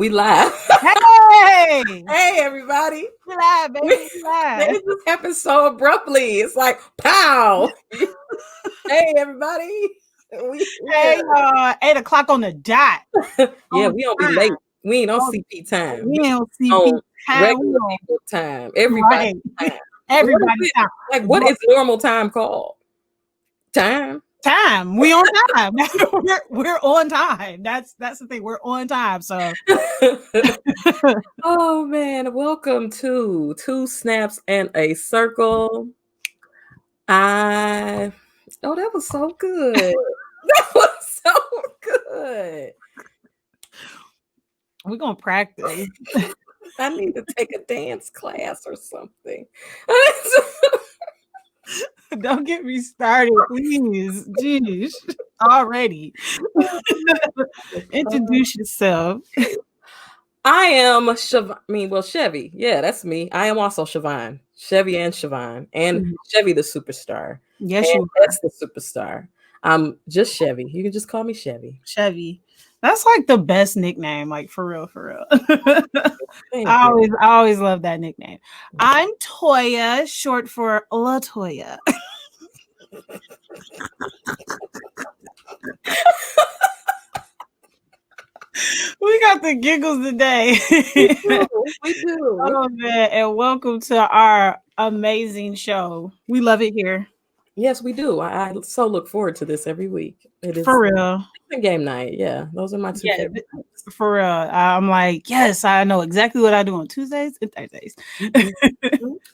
We live. Hey! Hey, everybody. We live, baby. We live. This just happened so abruptly. It's like, pow. Hey, everybody. Hey, 8 o'clock on the dot. Yeah, we don't be late. We ain't on CP time. We ain't on CP on time. regular people time. Everybody's Right. time. Everybody's time. Like, what is normal time called? Time. We on time. we're on time. That's the thing. We're on time. So oh man, welcome to Two Snaps and a Circle. That was so good. That was so good. we're gonna practice. I need to take a dance class or something. Don't get me started, please. Jeez, already. Introduce yourself. I am Chevy. Yeah, that's me. I am also Siobhan. Chevy and Siobhan. And Chevy the superstar. Yes, and you are. That's the superstar. I'm just Chevy. You can just call me Chevy. Chevy. That's like the best nickname, like for real. I always love that nickname. I'm Toya, short for LaToya. We got the giggles today. We do. Oh man, and welcome to our amazing show. We love it here. Yes, we do. I so look forward to this every week. It is for real. Game night. Yeah, those are my two favorites. For real. I'm like, yes, I know exactly what I do on Tuesdays and Thursdays.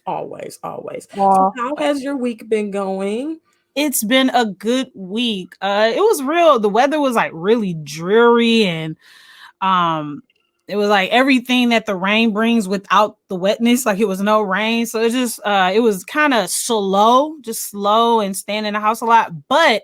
Always. So how has your week been going? It's been a good week. It was real. The weather was like really dreary, and it was like everything that the rain brings without the wetness. Like it was no rain, so it just it was kind of slow and staying in the house a lot. But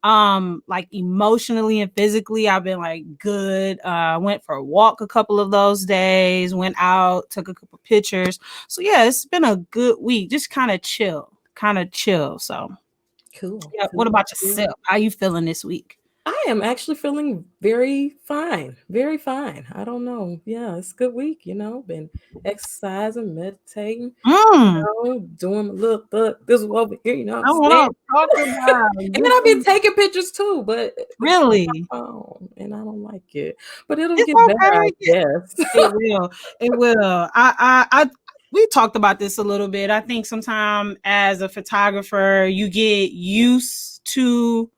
like emotionally and physically, I've been like good. Went for a walk a couple of those days. Went out, took a couple pictures. So yeah, it's been a good week. Just kind of chill. So cool. Yeah. What about yourself? How you feeling this week? I am actually feeling very fine. I don't know. Yeah, it's a good week, been exercising, meditating, doing a little this over here, I want to talk about and then I've been taking pictures too, but really, and I don't like it, but it'll it's get better, I guess. It will. We talked about this a little bit. I think sometimes as a photographer, you get used to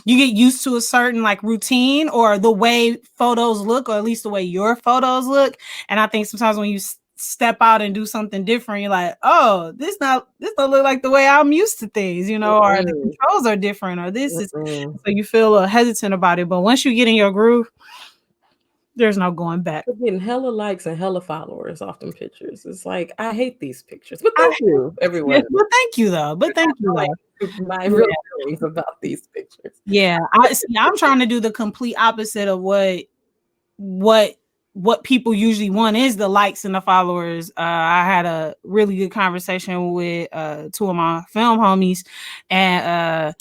a certain like routine or the way photos look, or at least the way your photos look. And I think sometimes when you step out and do something different, you're like, oh, this don't look like the way I'm used to things, or the controls are different, or this is, so you feel a little hesitant about it. But once you get in your groove, there's no going back. We're getting hella likes and hella followers off them pictures. It's like, I hate these pictures, but thank you, everyone. Yeah, but thank you though. My real feelings about these pictures. Yeah, I'm trying to do the complete opposite of what people usually want, is the likes and the followers. I had a really good conversation with two of my film homies, and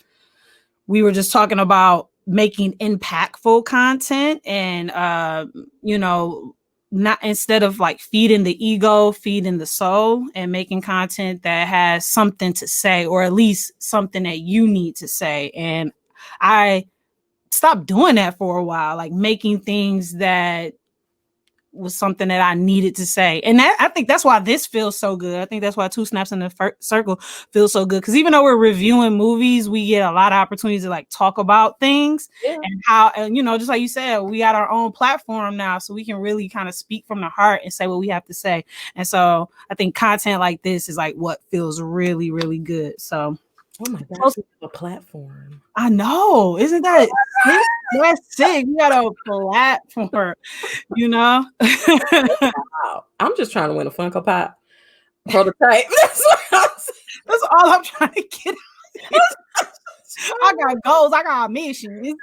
we were just talking about making impactful content, and not, instead of like feeding the ego, feeding the soul, and making content that has something to say, or at least something that you need to say. And I stopped doing that for a while, like making things that was something that I needed to say. And I think that's why this feels so good. I think that's why Two Snaps in the Circle feels so good. Because even though we're reviewing movies, we get a lot of opportunities to like talk about things, and how, and just like you said, we got our own platform now, so we can really kind of speak from the heart and say what we have to say. And so I think content like this is like what feels really, really good. So, oh my gosh, a platform. I know. Isn't that sick? That's sick. We got a platform, Wow. I'm just trying to win a Funko Pop prototype. That's all I'm trying to get out. I got goals. I got missions.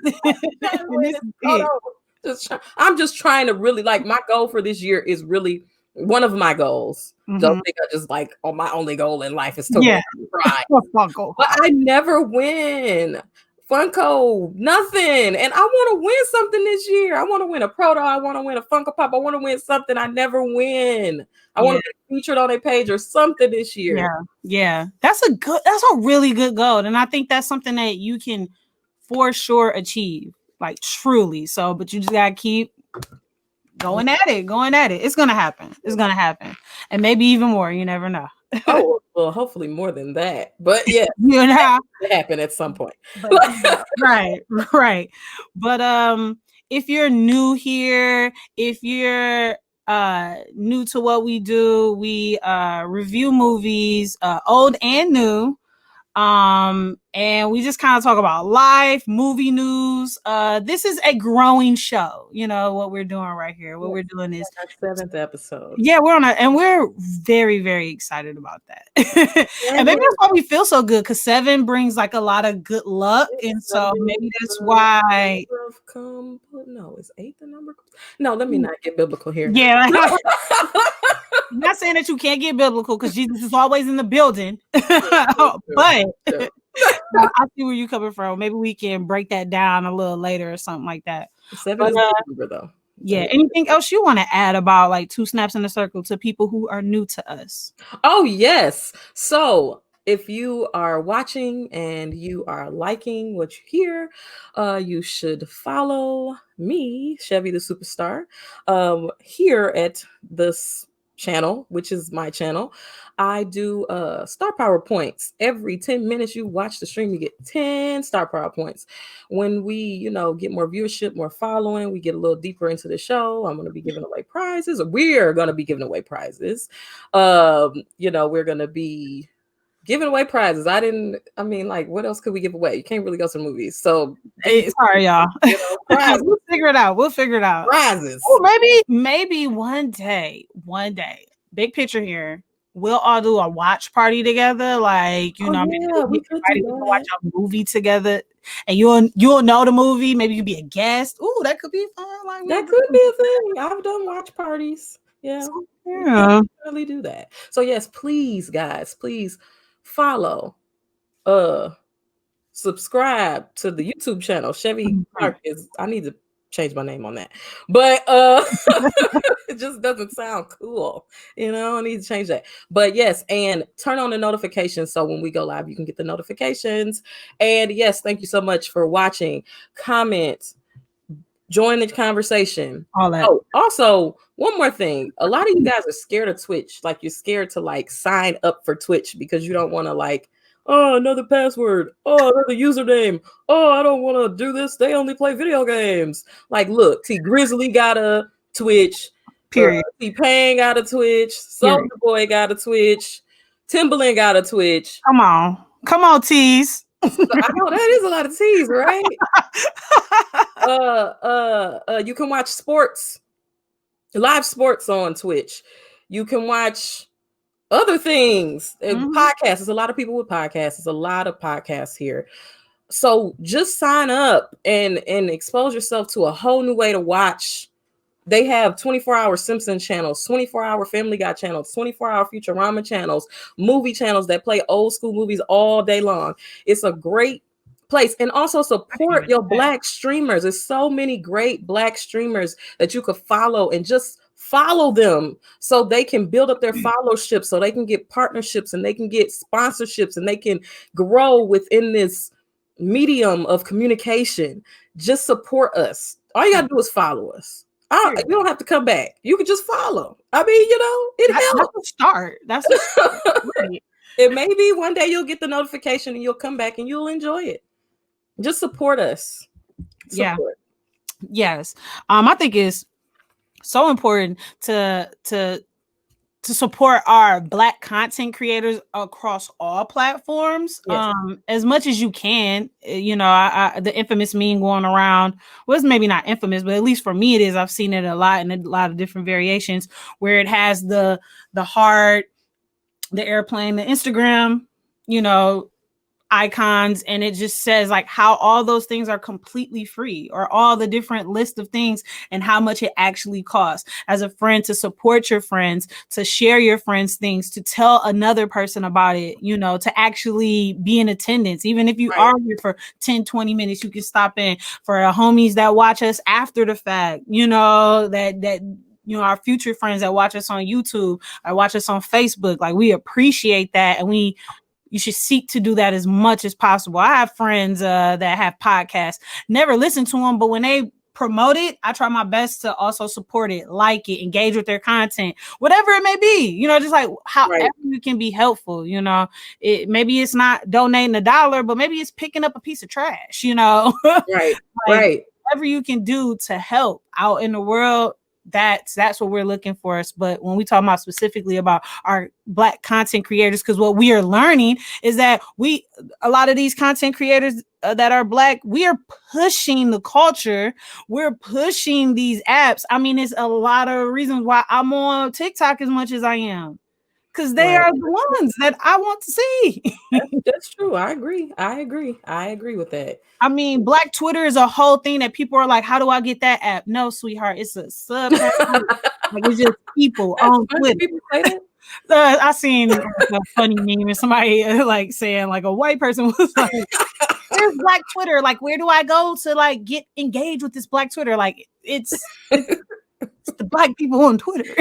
I'm just trying to really, like, my goal for this year is really one of my goals. Don't think I just like, my only goal in life is to win. But I never win Funko, nothing. And I want to win something this year. I want to win a Proto. I want to win a Funko Pop. I want to win something I never win. I want to be featured on a page or something this year. Yeah. That's a really good goal. And I think that's something that you can for sure achieve, like truly. So, but you just gotta keep going at it. It's gonna happen. And maybe even more. You never know. Oh, well, hopefully more than that. But yeah, it happen at some point. But, right. But if you're new here, if you're new to what we do, we review movies, old and new. And we just kind of talk about life, movie news. This is a growing show. You know what we're doing right here. What we're doing is our 7th episode. Yeah, we're very, very excited about that. And maybe that's why we feel so good, because 7 brings like a lot of good luck, and so maybe that's why. No, is 8 the number? No, let me not get biblical here. Yeah. I'm not saying that you can't get biblical, because Jesus is always in the building. But I see where you're coming from. Maybe we can break that down a little later or something like that. 7 is the number, though. Yeah. Anything else you want to add about like 2 Snaps in a Circle to people who are new to us? Oh, yes. So if you are watching and you are liking what you hear, you should follow me, Chevy the Superstar, here at this channel, which is my channel. I do star power points. Every 10 minutes you watch the stream, you get 10 star power points. When we, get more viewership, more following, we get a little deeper into the show. I'm going to be giving away prizes, or we're going to be giving away prizes. We're going to be giving away prizes. What else could we give away? You can't really go to the movies. So sorry, y'all. We'll figure it out. Prizes. Oh, maybe one day, big picture here, we'll all do a watch party together. Like, we could watch a movie together, and you'll know the movie. Maybe you could be a guest. Ooh, that could be fun. Like, that could be a thing. I've done watch parties. Yeah. Really do that. So yes, please, guys, please follow, subscribe to the YouTube channel. Chevy Clark I need to change my name on that, but it just doesn't sound cool. I need to change that. But yes, and turn on the notifications so when we go live, you can get the notifications. And yes, thank you so much for watching. Comment, join the conversation. All that. Oh, also, one more thing. A lot of you guys are scared of Twitch. Like, you're scared to sign up for Twitch because you don't want to another password. Oh, another username. Oh, I don't want to do this. They only play video games. Look, T Grizzly got a Twitch. Period. T-Pain got a Twitch. Soulja Boy got a Twitch. Timbaland got a Twitch. Come on, T's. I know that is a lot of T's, right? You can watch live sports on Twitch. You can watch other things. Podcasts. There's a lot of people with podcasts. There's a lot of podcasts here. So just sign up and expose yourself to a whole new way to watch. They have 24-hour Simpsons channels, 24-hour Family Guy channels, 24-hour Futurama channels, movie channels that play old school movies all day long. It's a great place. And also support your Black streamers. There's so many great Black streamers that you could follow, and just follow them so they can build up their followership, so they can get partnerships, and they can get sponsorships, and they can grow within this medium of communication. Just support us. All you gotta do is follow us. You don't have to come back. You can just follow. It helps. That's a start. Right. It may be one day you'll get the notification and you'll come back and you'll enjoy it. Just support us. Yes. I think it's so important to support our Black content creators across all platforms. Yes. As much as you can. The infamous meme going around was maybe not infamous, but at least for me it is. I've seen it a lot in a lot of different variations, where it has the heart, the airplane, the Instagram, icons, and it just says like how all those things are completely free, or all the different list of things and how much it actually costs as a friend to support your friends, to share your friends things, to tell another person about it, to actually be in attendance. Even if you Right. are here for 10-20 minutes, you can stop in. For our homies that watch us after the fact, that our future friends that watch us on YouTube or watch us on Facebook, like, we appreciate that, and you should seek to do that as much as possible. I have friends that have podcasts, never listen to them, but when they promote it, I try my best to also support it, like it, engage with their content, whatever it may be, just like however you can be helpful. Maybe it's not donating $1, but maybe it's picking up a piece of trash, Right. like, Right. whatever you can do to help out in the world, that's what we're looking for. But when we talk about specifically about our Black content creators, because what we are learning is that a lot of these content creators that are Black, we are pushing the culture, we're pushing these apps. I mean, it's a lot of reasons why I'm on TikTok as much as I am, because they Right. are the ones that I want to see. That's true. I agree. I agree with that. I mean, Black Twitter is a whole thing that people are like, how do I get that app? No, sweetheart, it's a subhead. Like, it's just people That's on funny Twitter. people say that. I seen a funny meme and somebody like saying, like, a white person was like, where's Black Twitter? Like, where do I go to like get engaged with this Black Twitter? Like, it's the Black people on Twitter.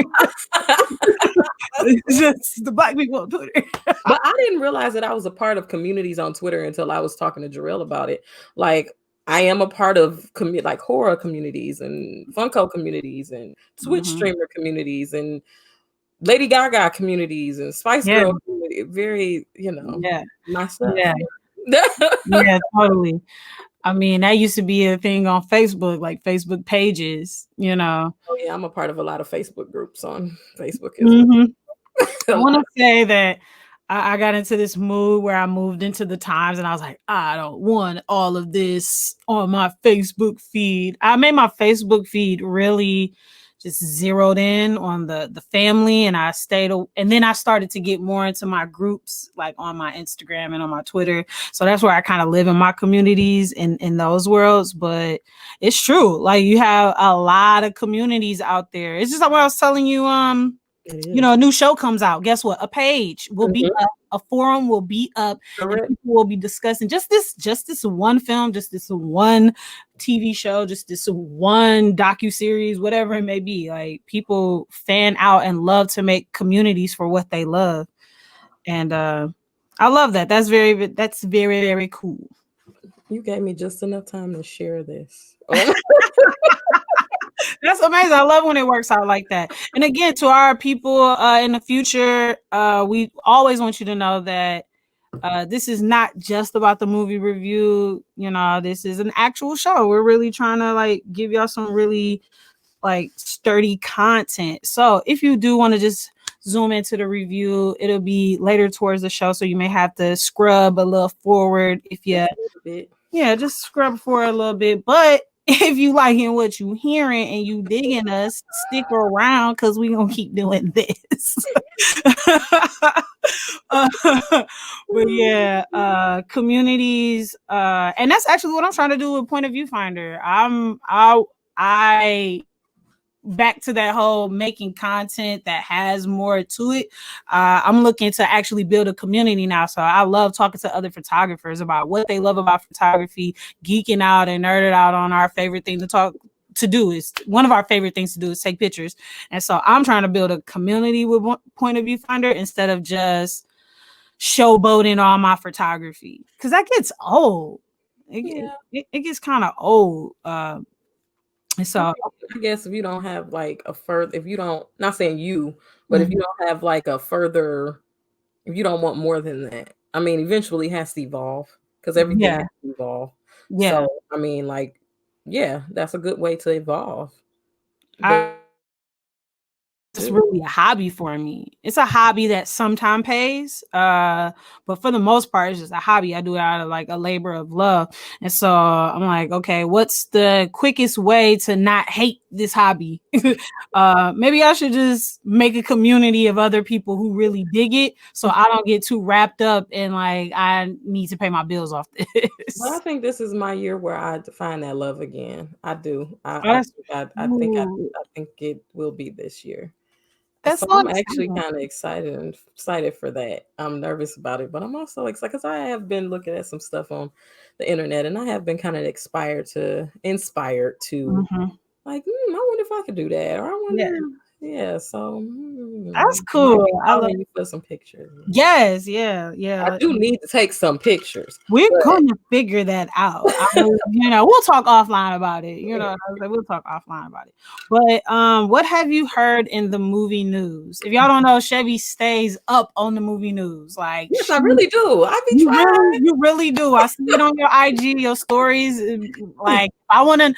It's just the Black people on Twitter. But I didn't realize that I was a part of communities on Twitter until I was talking to Jarrell about it. Like, I am a part of like horror communities and Funko communities and Twitch streamer communities and Lady Gaga communities and Spice Yeah. Girl community. Very, Yeah. my stuff. Yeah. Yeah, totally. I mean, that used to be a thing on Facebook, like Facebook pages, Oh yeah, I'm a part of a lot of Facebook groups on Facebook as I well. want to say that I got into this mood where I moved into the Times, and I was like, I don't want all of this on my Facebook feed. I made my Facebook feed really just zeroed in on the family, and and then I started to get more into my groups, like on my Instagram and on my Twitter. So that's where I kind of live in my communities in those worlds. But it's true, like, you have a lot of communities out there. It's just like what I was telling you. A new show comes out. Guess what? A page will be up, a forum will be up, and people will be discussing just this one film, just this one TV show, just this one docuseries, whatever it may be. Like, people fan out and love to make communities for what they love, and I love that. That's very, very cool. You gave me just enough time to share this. That's amazing. I love when it works out like that. And again, to our people in the future, we always want you to know that this is not just about the movie review. This is an actual show. We're really trying to like give y'all some really like sturdy content. So if you do want to just zoom into the review, it'll be later towards the show, so you may have to scrub a little forward if you just scrub forward a little bit. But if you liking what you hearing and you digging us, stick around, because we gonna keep doing this. But yeah, communities, and that's actually what I'm trying to do with Point of View Finder. I back to that whole making content that has more to it. I'm looking to actually build a community now. So I love talking to other photographers about what they love about photography, geeking out and nerded out on our favorite thing to do. Is one of our favorite things to do is take pictures. And so I'm trying to build a community with Point of View Finder instead of just showboating on my photography, because that gets old. It gets kind of old. So I guess if you don't have like if you don't, not saying you, but if you don't have like if you don't want more than that, I mean, eventually it has to evolve, because everything has to evolve. Yeah. So, I mean, like, yeah, that's a good way to evolve. just really a hobby for me. It's a hobby that sometimes pays, but for the most part, it's just a hobby. I do it out of like a labor of love, and so I'm like, okay, what's the quickest way to not hate this hobby? Maybe I should just make a community of other people who really dig it, so I don't get too wrapped up in like I need to pay my bills off Well, I this. think this is my year where I define that love again. I do. That's I think ooh, I think it will be this year. that's So so I'm actually exciting. kind of excited for that. I'm nervous about it, but I'm also excited because I have been looking at some stuff on the internet, and I have been kind of inspired to Mhm. like, I wonder if I could do that, or I Yeah, wonder, yeah. So that's I might cool. be I love. calling you for some pictures. Yes, yeah, I yeah. do need to take some pictures, We're but gonna figure that out. We'll talk offline about it. We'll talk offline about it. But what have you heard in the movie news? If y'all don't know, Chevy stays up on the movie news. Like yes, I really do. I be you really do. I see it on your IG, your stories. Like I want to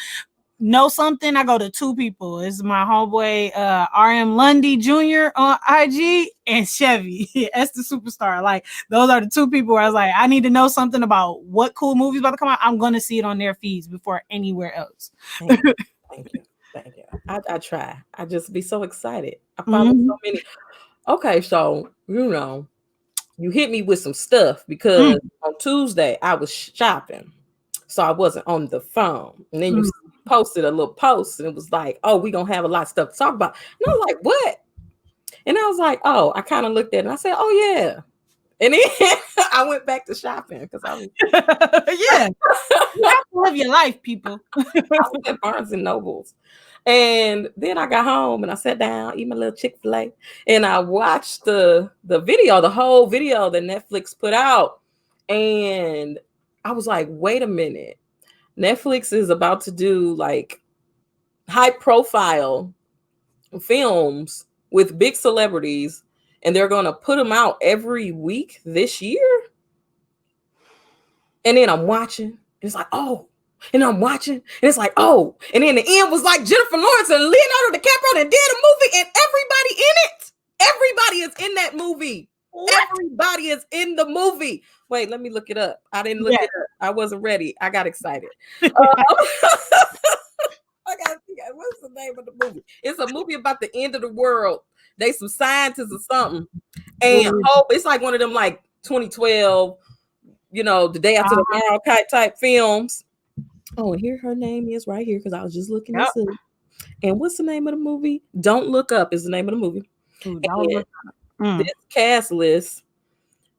know something, I go to two people. It's my homeboy RM Lundy Jr. on IG and Chevy. That's the superstar. Like those are the two people where I was like, I need to know something about what cool movies about to come out. I'm gonna see it on their feeds before anywhere else. trying. Thank you. Thank you. I try. I just be so excited. I follow so Mhm. many. Okay, so you hit me with some stuff Mm, because on Tuesday I was shopping, so I wasn't on the phone. And then you mm. posted a little post, and it was like, "Oh, we gonna have a lot of stuff to talk about." And I was like, "What?" And I was like, "Oh," I kind of looked at it and I said, "Oh yeah." And then I went back to shopping because I was Yeah, you have to live your life, people. I was at Barnes and Nobles. And then I got home and I sat down, eat my little Chick-fil-A, and I watched the whole video that Netflix put out. And I was like, wait a minute. Netflix is about to do like high profile films with big celebrities, and they're gonna put them out every week this year. And then I'm watching. It's like, oh. And I'm watching, and it's like, oh. And then the end was like Jennifer Lawrence and Leonardo DiCaprio that did a movie, and everybody in it. Everybody is in that movie. What? Everybody is in the movie. Wait, let me look it up. I didn't look Yeah. it up. I wasn't ready. I got excited. I gotta see what's the name of the movie. It's a movie about the end of the world. They some scientists or something. And hope it's like one of them like 2012, the day after tomorrow type films. Oh, and here her name is right here because I was just looking Yep. this up. And what's the name of the movie? Don't Look Up is the name of the movie. Ooh, don't And look. Mm. this cast list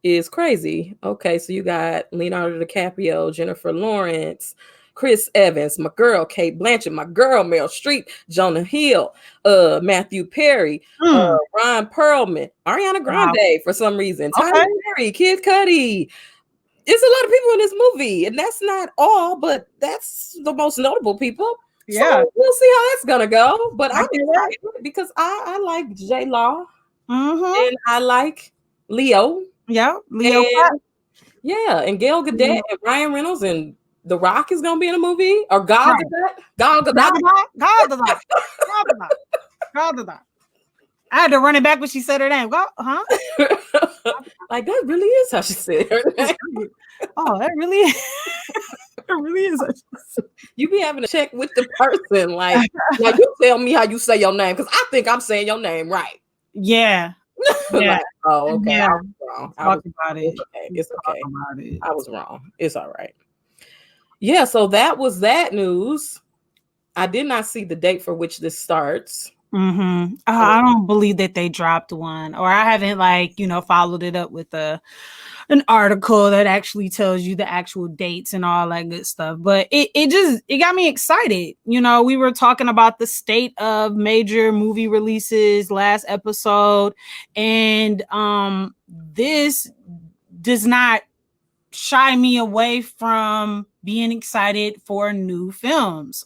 is crazy. Okay, so you got Leonardo DiCaprio, Jennifer Lawrence, Chris Evans, my girl Kate Blanchett, my girl Meryl Streep, Jonah Hill, Matthew Perry, Mm. Ron Perlman, Ariana Wow. Grande for some reason, Tyler Okay. Perry, Kid Cudi. There's a lot of people in this movie, and that's not all, but that's the most notable people. So Yeah. we'll see how that's gonna go. But I I'm get it. excited because I like J Law Mm-hmm. and I like Leo Yeah. Leo. and yeah, and Gail Gadot Leo. and Ryan Reynolds and The Rock is gonna be in a movie or Gal Right. Gadot. Gal Gadot. Gadada, Gadada, Gadada, Gadada. I had to run it back when she said her name. Go, huh? Like that really is how she said her name. Oh, that really is. It really is. You be having to check with the person, like you tell me how you say your name because I think I'm saying your name right. Yeah. Yeah. Like, oh, okay, Yeah. I was wrong. Talk about it. It's okay. It's Talk okay. about it. I was wrong. It's all right. Yeah, so that was that news. I did not see the date for which this starts. Mm-hmm. I don't believe that they dropped one, or I haven't followed it up with an article that actually tells you the actual dates and all that good stuff. But it got me excited. We were talking about the state of major movie releases last episode, and this does not shy me away from being excited for new films.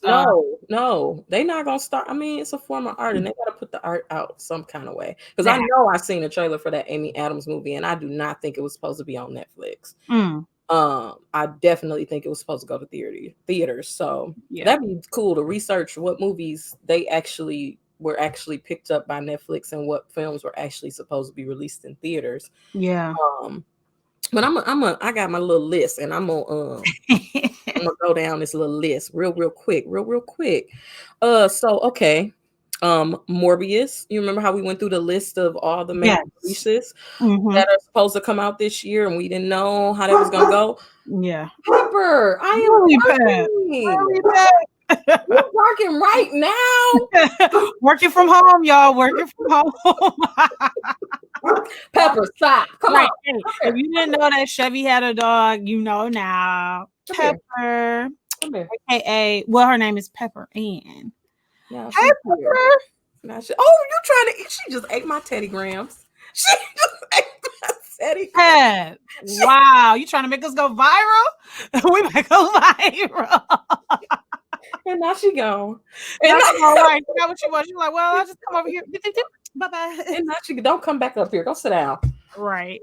No, they not gonna start. I mean, it's a form of art, and they gotta put the art out some kind of way. Because I know I seen a trailer for that Amy Adams movie, and I do not think it was supposed to be on Netflix. I definitely think it was supposed to go to theaters. So Yeah. that'd be cool to research what movies they actually were actually picked up by Netflix and what films were actually supposed to be released in theaters. Yeah. Um, but I got my little list, and I'm gonna go down this little list real quick, real quick. So okay, Morbius. You remember how we went through the list of all the major Yes. releases Mm-hmm. that are supposed to come out this year, and we didn't know how that was gonna go. Yeah. Pepper, I Really, am Pep. working. Really, Pep. You're working right now. Working from home, y'all. Working from home. Pepper, stop. Come Right. on. Hey, Come if here. you didn't know that Chevy had a dog, you know now. Come here. Pepper, Come here. aka, well, her name is Pepper Ann. Now Hey, she's here. Pepper. Now oh, you trying to eat? She just ate my Teddy Grahams. She just ate my Teddy Grahams. Pep. Wow, you trying to make us go viral? We might go viral. And now she gone. And that's all right. You know what she was? You're like, well, I'll just come over here. Bye bye. And now she don't come back up here. Go sit down. Right.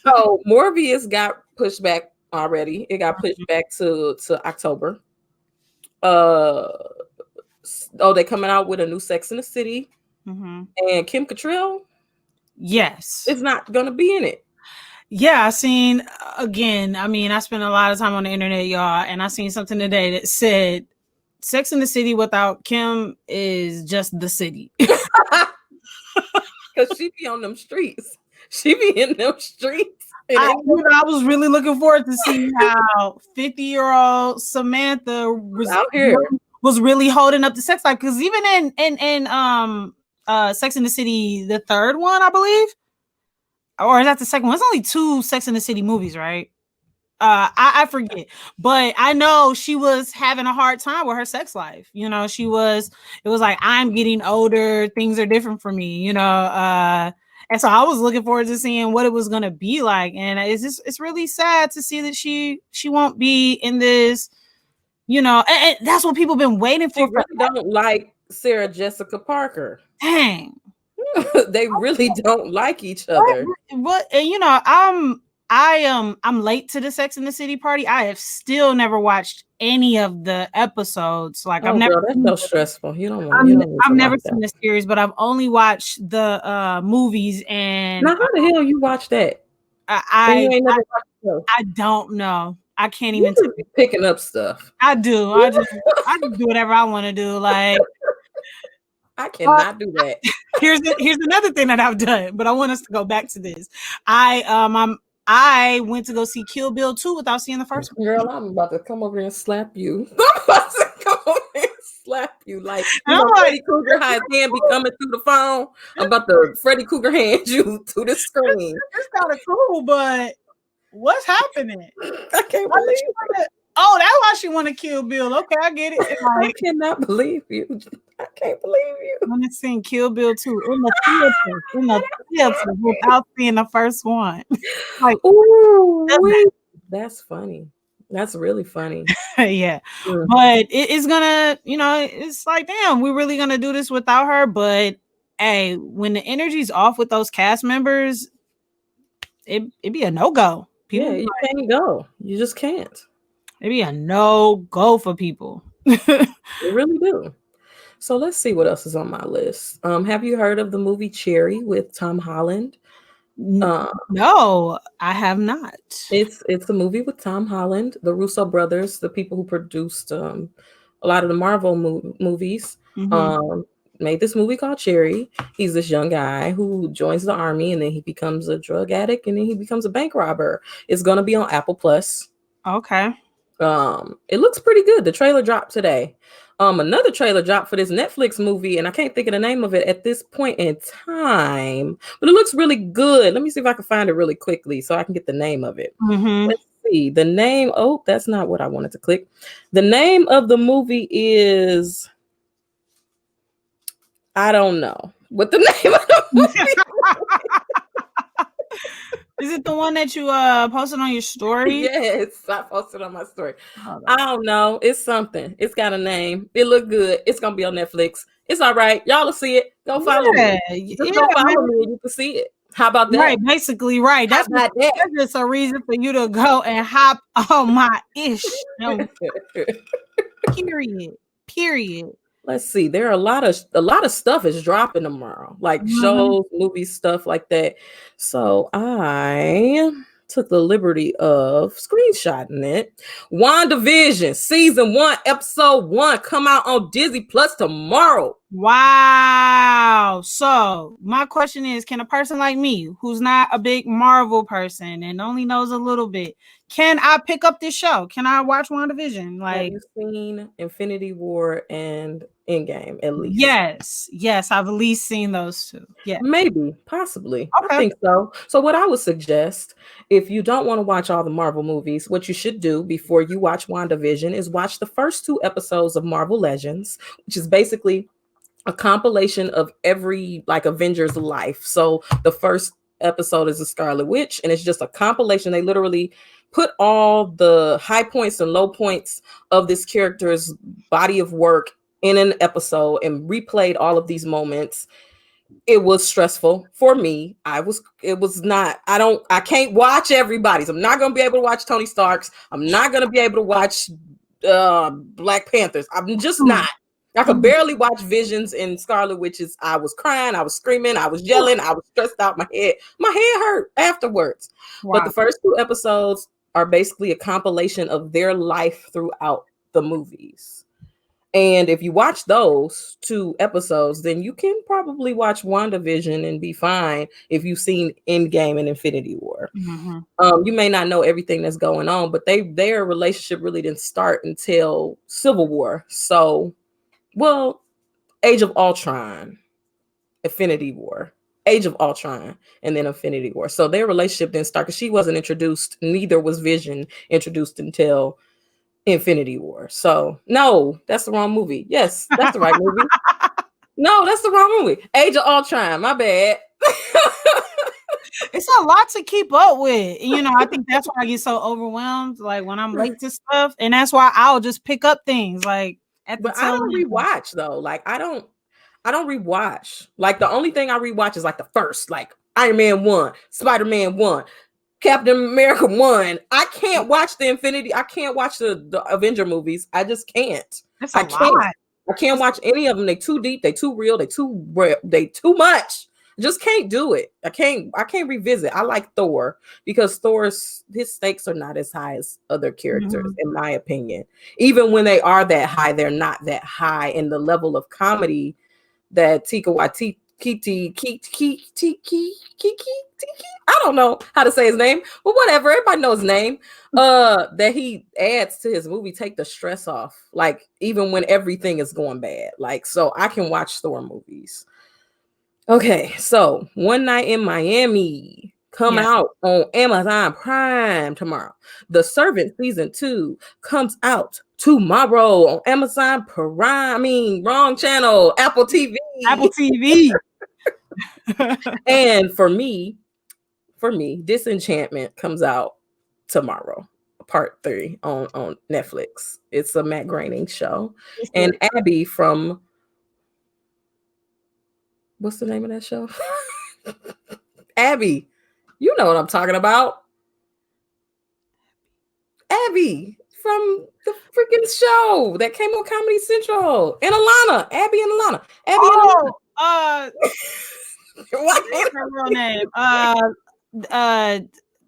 So Morbius got pushed back already. It got pushed back to October. They coming out with a new Sex in the City, and Kim Cattrall. Yes, is not gonna be in it. Yeah, I seen again. I mean, I spent a lot of time on the internet, y'all, and I seen something today that said Sex in the City without Kim is just the city. Because she be on them streets. She be in them streets. I was really looking forward to seeing how 50-year-old Samantha was out here was really holding up the sex life. Because even in Sex in the City, the third one, I believe, or is that the second one? It's only 2 Sex in the City movies, right? I forget, but I know she was having a hard time with her sex life. You know, it was like, I'm getting older, things are different for me, you know. And so I was looking forward to seeing what it was going to be like. And it's really sad to see that she won't be in this, you know, and that's what people been waiting for. They really don't like Sarah Jessica Parker. Dang. They really don't like each other. What? And you know, I'm late to the Sex in the City party. I have still never watched any of the episodes. Like, I've never. Girl, that's so stressful. You don't want. I've never seen the series, but I've only watched the movies. And now, how the hell you watch that? I don't know. I can't even be picking up stuff. I do. I just do whatever I want to do. Like, I cannot do that. Here's another thing that I've done, but I want us to go back to this. I went to go see Kill Bill 2 without seeing the first one. Girl, I'm about to come over and slap you. I'm about to come over and slap you. Like, Freddy Krueger, how his hand be coming through the phone. I'm about to Freddy Krueger hand you to the screen. It's kind of cool, but what's happening? I can't believe it. Oh, that's why she want to kill Bill. Okay, I get it. I cannot believe you. I can't believe you. I'm gonna sing Kill Bill 2 in the theater without seeing the first one. Like, ooh, that's funny. That's really funny. Yeah. But it's gonna, you know, it's like, damn, we're really gonna do this without her. But hey, when the energy's off with those cast members, it'd be a no-go. Yeah, you can't go. You just can't. It'd be a no-go for people. It really do. So let's see what else is on my list. Have you heard of the movie Cherry with Tom Holland? No, I have not. It's a movie with Tom Holland, the Russo brothers, the people who produced a lot of the Marvel movies. Made this movie called Cherry. He's this young guy who joins the army, and then he becomes a drug addict, and then he becomes a bank robber. It's gonna be on Apple Plus. Okay. It looks pretty good. The trailer dropped today. Another trailer dropped for this Netflix movie, and I can't think of the name of it at this point in time, but it looks really good. Let me see if I can find it really quickly so I can get the name of it. Let's see. The name, oh, that's not what I wanted to click. The name of the movie is, I don't know what the name of the movie Is it the one that you posted on your story? Yes, I posted on my story. I don't know. It's something. It's got a name. It look good. It's gonna be on Netflix. It's all right. Y'all will see it. Go follow me. Just go follow me and you can see it. How about that? Right, basically, right. That's just a reason for you to go and hop on my ish. Period. let's see. There are a lot of stuff is dropping tomorrow, like Mhm. shows, movies, stuff like that. So I took the liberty of screenshotting it. WandaVision season 1, episode 1 come out on Disney Plus tomorrow. Wow. So my question is, can a person like me, who's not a big Marvel person and only knows a little bit, can I pick up this show? Can I watch WandaVision? Have Like, you seen Infinity War and Endgame at least? yes, I've at least seen those two. Yeah. Maybe, possibly. I Okay. think so. So, what I would suggest, if you don't want to watch all the Marvel movies, what you should do before you watch WandaVision is watch the first 2 episodes of Marvel Legends, which is basically a compilation of every like Avengers life. So, the first episode is the Scarlet Witch, and it's just a compilation. They literally put all the high points and low points of this character's body of work in an episode and replayed all of these moments. It was stressful for me. It was not, I can't watch everybody's. I'm not going to be able to watch Tony Stark's. I'm not going to be able to watch Black Panthers. I'm just not. I could barely watch Visions and Scarlet Witches. I was crying, I was screaming, I was yelling, I was stressed out. My head hurt afterwards. But the Wow. first 2 episodes are basically a compilation of their life throughout the movies. And if you watch those 2 episodes, then you can probably watch WandaVision and be fine if you've seen Endgame and Infinity War. Mhm. You may not know everything that's going on, but their relationship really didn't start until Civil War. So, well, Age of Ultron, Infinity War, Age of Ultron, and then Infinity War. So their relationship didn't start because she wasn't introduced. Neither was Vision introduced until Infinity War. So no, that's the wrong movie. Yes, that's the right movie. No, that's the wrong movie. Age of Ultron. My bad. It's a lot to keep up with. I think that's why I get so overwhelmed, like when I'm late to stuff. And that's why I'll just pick up things like at the But I tail don't end. rewatch though. Like I don't rewatch. Like the only thing I rewatch is like the first, like Iron Man 1, Spider-Man 1, Captain America 1. I can't watch the Avenger movies. I just can't. That's a I can't. lot. I can't watch any of them. They too deep, they too real, they too much. Just can't do it. I can't revisit. I like Thor because his stakes are not as high as other characters, Mhm. in my opinion. Even when they are that high, they're not that high in the level of comedy that Tika Waititi I don't know how to say his name, but whatever, everybody knows his name. That he adds to his movie take the stress off, like even when everything is going bad. Like, so I can watch Thor movies. Okay, so One Night in Miami come Yes. out on Amazon Prime tomorrow. The Servant season 2 comes out tomorrow on Amazon Prime. I mean, wrong channel, Apple TV. Apple TV. And for me, Disenchantment comes out tomorrow, part 3 on Netflix. It's a Matt Groening show. And Abby from, what's the name of that show? Abby, you know what I'm talking about. Abby from the freaking show that came on Comedy Central. And Alana. Abby and Alana. Abby and Alana. Oh, Why I forget her real name.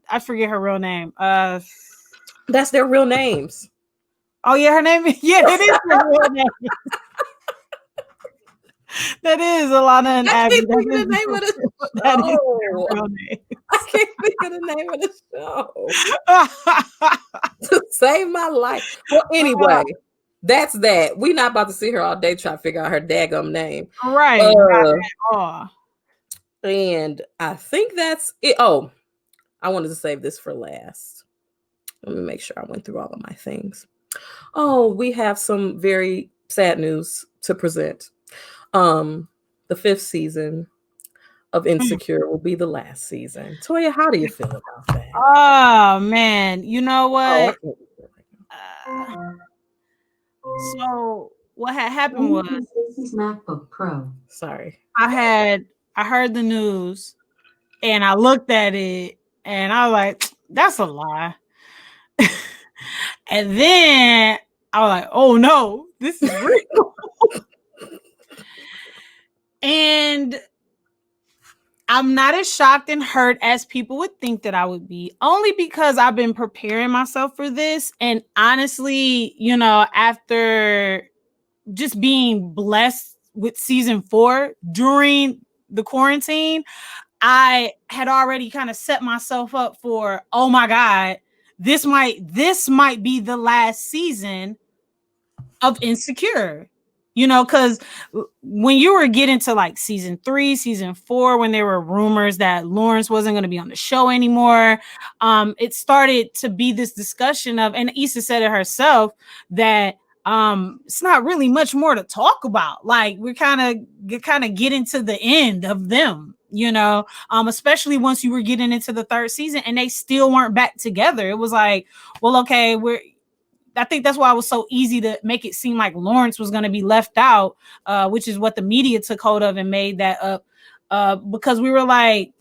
I forget her real name. That's their real names. Oh yeah, her name. Yeah, it is her real name. That is Alana and I Abby. can't think of the name of the That is show. their real name. I can't think of the name of the show. To save my life. Well, anyway, that's that. We're not about to sit here all day trying to figure out her daggum name. Right. Not at all. And I think that's it. Oh, I wanted to save this for last. Let me make sure I went through all of my things. Oh, we have some very sad news to present. The 5th season of Insecure will be the last season. Toya, how do you feel about that? Oh man, you know what? So what had happened was This is MacBook Pro. Sorry. I heard the news and I looked at it and I was like, that's a lie. And then I was like, oh no, this is real. And I'm not as shocked and hurt as people would think that I would be, only because I've been preparing myself for this. And honestly, after just being blessed with season 4 during the quarantine, I had already kind of set myself up for, oh my God, this might be the last season of Insecure. Because when you were getting to like season 3, season 4, when there were rumors that Lawrence wasn't going to be on the show anymore, it started to be this discussion of, and Issa said it herself, that it's not really much more to talk about. Like, we're kind of getting to the end of them, especially once you were getting into the 3rd season and they still weren't back together. It was like, well, okay, I think that's why it was so easy to make it seem like Lawrence was going to be left out, which is what the media took hold of and made that up, because we were like,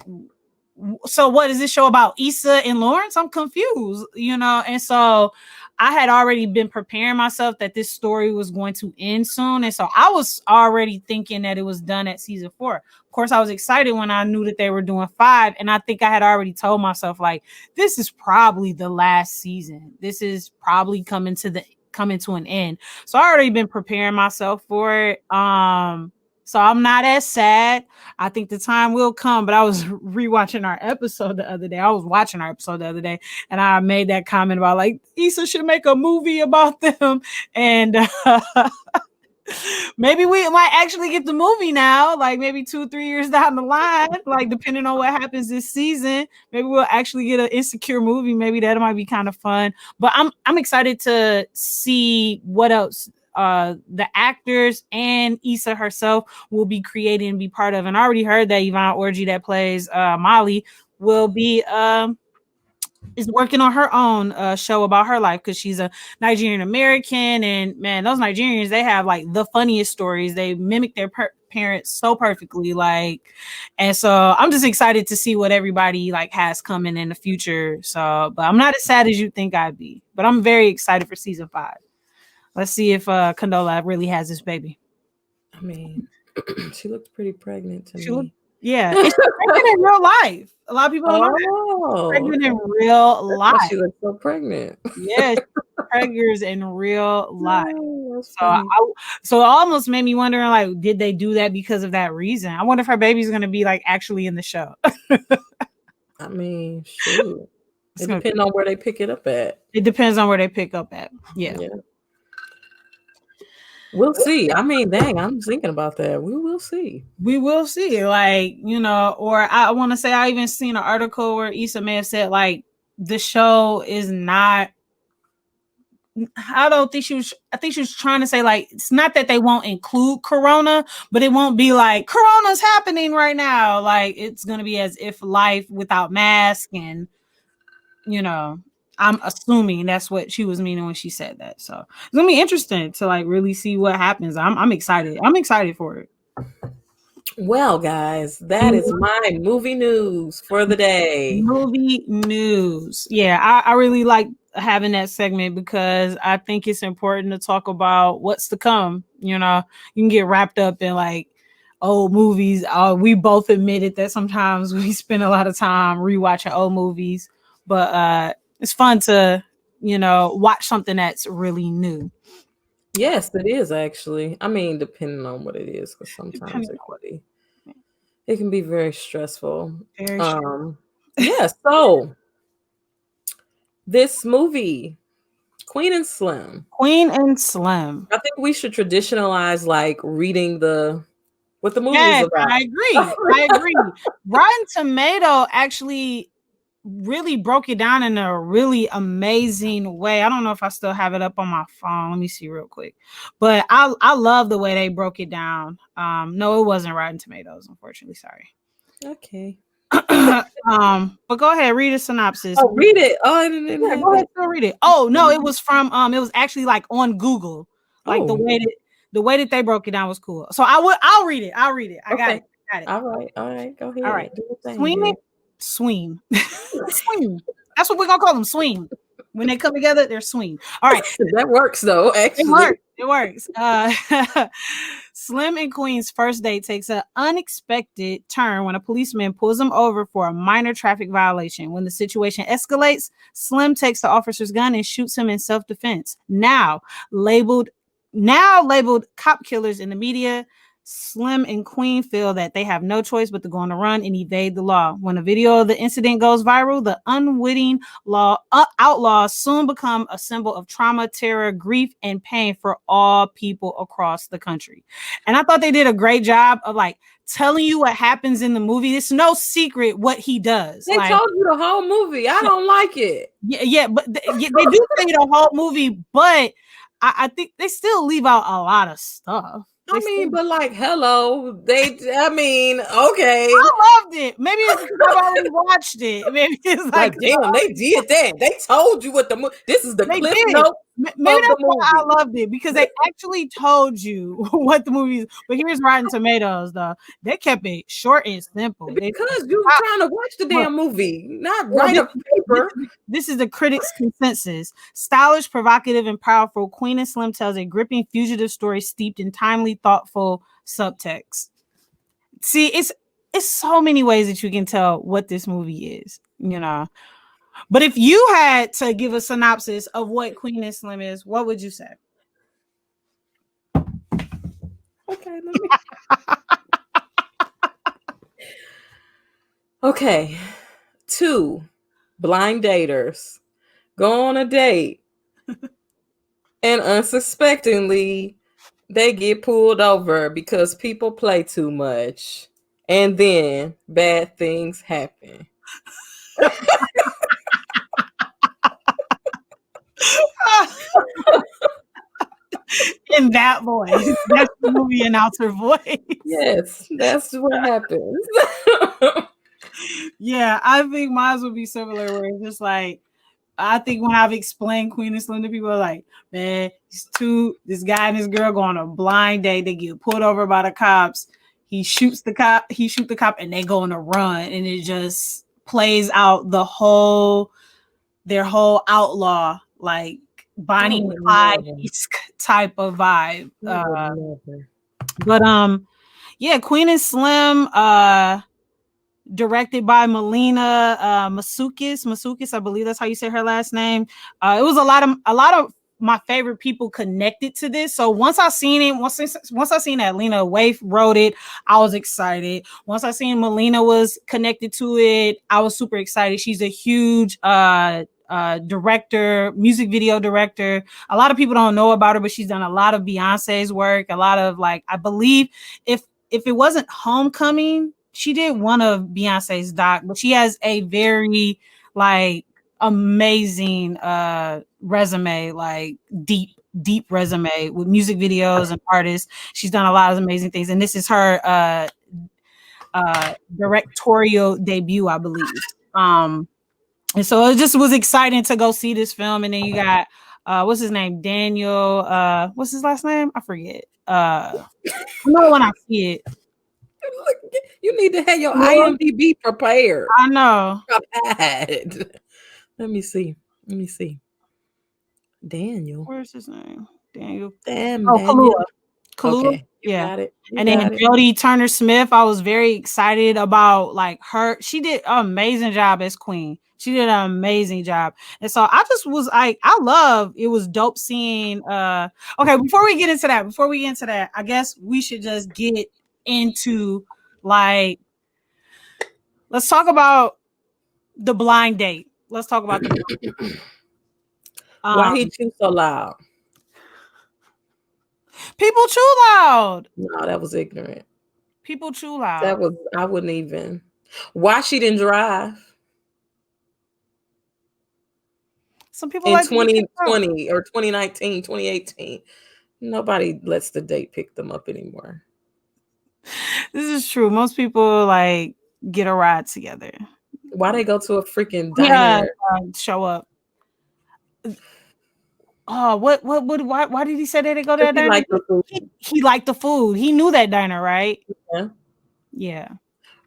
so what is this show about, Issa and Lawrence? I'm confused, and so I had already been preparing myself that this story was going to end soon, and so I was already thinking that it was done at season 4. Of course, I was excited when I knew that they were doing 5, and I think I had already told myself, like, this is probably the last season. This is probably coming to an end. So I already been preparing myself for it. So I'm not as sad. I think the time will come, but I was rewatching our episode the other day. I was watching our episode the other day, and I made that comment about, like, Issa should make a movie about them. And maybe we might actually get the movie now, like maybe 2-3 years down the line, like depending on what happens this season, maybe we'll actually get an Insecure movie. Maybe that might be kind of fun. But I'm excited to see what else the actors and Issa herself will be creating and be part of. And I already heard that Yvonne Orji, that plays Molly, will be is working on her own show about her life, because she's a Nigerian American, and man, those Nigerians, they have like the funniest stories. They mimic their parents so perfectly, like, and so I'm just excited to see what everybody like has coming in the future. So, but I'm not as sad as you think I'd be, but I'm very excited for season 5. Let's see if Condola really has this baby. I mean, she looked pretty pregnant to me. Yeah, and she's pregnant in real life. A lot of people don't know that. She's pregnant in real life. She looks so pregnant. Yeah, preggers in real life. So it almost made me wondering, like, did they do that because of that reason? I wonder if her baby's going to be like actually in the show. I mean, shoot. It depends on where they pick it up at. It depends on where they pick up at. Yeah. We'll see. I mean, dang, I'm thinking about that. We will see. We will see. Like, or I want to say I even seen an article where Issa may have said, like, the show is not, I think she was trying to say, like, it's not that they won't include Corona, but it won't be like Corona's happening right now. Like, it's going to be as if life without mask, and, I'm assuming that's what she was meaning when she said that. So it's gonna be interesting to like really see what happens. I'm excited. I'm excited for it. Well, guys, that is my movie news for the day. Movie news. Yeah, I really like having that segment, because I think it's important to talk about what's to come. You can get wrapped up in like old movies. We both admitted that sometimes we spend a lot of time rewatching old movies, but it's fun to, watch something that's really new. Yes, it is actually. I mean, depending on what it is, because sometimes it can be very stressful. Yeah, so this movie, Queen and Slim. I think we should traditionalize like reading what the movie is about. I agree. Rotten Tomato actually really broke it down in a really amazing way. I don't know if I still have it up on my phone. Let me see real quick. But I love the way they broke it down. No, it wasn't Rotten Tomatoes, unfortunately. Sorry. Okay. But go ahead, read a synopsis. Oh, read it. Oh, I didn't go ahead, still read it. Oh no, it was from it was actually like on Google. Like the way that they broke it down was cool. So I'll read it. I got it. All right. Go ahead. All right. Sween. That's what we're gonna call them. Sween. When they come together, they're sween. All right. That works though. Actually, It works. Slim and Queen's first date takes an unexpected turn when a policeman pulls him over for a minor traffic violation. When the situation escalates, Slim takes the officer's gun and shoots him in self-defense. Labeled cop killers in the media, Slim and Queen feel that they have no choice but to go on the run and evade the law. When a video of the incident goes viral, the unwitting outlaws soon become a symbol of trauma, terror, grief, and pain for all people across the country. And I thought they did a great job of like telling you what happens in the movie. It's no secret what he does. They told you the whole movie. I don't like it. Yeah, but they do tell you the whole movie, but I think they still leave out a lot of stuff. But like, hello, okay. I loved it. Maybe it's because I've already watched it. Maybe it's like damn, they did that. They told you what the movie. This is the clip note. Maybe that's why I loved it, because they actually told you what the movie is. But here's Rotten Tomatoes, though. They kept it short and simple. Because you're trying to watch the damn movie, not write a paper. This is the critics' consensus. Stylish, provocative, and powerful, Queen and Slim tells a gripping fugitive story steeped in timely, thoughtful subtext. See, it's so many ways that you can tell what this movie is, you know. But if you had to give a synopsis of what Queen and Slim is, what would you say? Okay, let me. Okay, 2 blind daters go on a date, and unsuspectingly, they get pulled over because people play too much, and then bad things happen. In that voice. That's the movie announcer voice. Yes, that's what happens. Yeah, I think mine would be similar, where it's just like, I think when I've explained Queen and Slim to people, like, man, this guy and this girl go on a blind date, they get pulled over by the cops, he shoots the cop, and they go on a run, and it just plays out their whole outlaw, like Bonnie and Clyde type of vibe. Yeah, Queen and Slim, directed by Melina Masukis, I believe that's how you say her last name. It was a lot of my favorite people connected to this. So once I seen that Lena Waithe wrote it, I was excited. Once I seen Melina was connected to it, I was super excited. She's a huge director, music video director. A lot of people don't know about her, but she's done a lot of Beyonce's work. A lot of, like, I believe if it wasn't Homecoming, she did one of Beyonce's doc, but she has a very like amazing resume, like deep resume with music videos and artists. She's done a lot of amazing things, and this is her directorial debut, I believe. And so it just was exciting to go see this film. And then you got what's his name? Daniel. What's his last name? I forget. No, when I see it. You need to have your IMDb prepared. I know. Let me see. Daniel. Where's his name? Daniel. Daniel. Kaluuya. Okay. Yeah. Got it. And then Jodie Turner-Smith, I was very excited about, like, her. She did an amazing job as Queen. She did an amazing job. And so I just was like, it was dope seeing. Okay, before we get into that, I guess we should just get into, like, let's talk about the blind date. Let's talk about the why he chew so loud? People chew loud. No, that was ignorant. People chew loud. I wouldn't even. Why she didn't drive? Some people in like 2020 or 2019, 2018. Nobody lets the date pick them up anymore. This is true. Most people like get a ride together. Why they go to a freaking diner? Show up. Oh, why did he say that they go to that diner? He liked the food. He knew that diner, right? Yeah.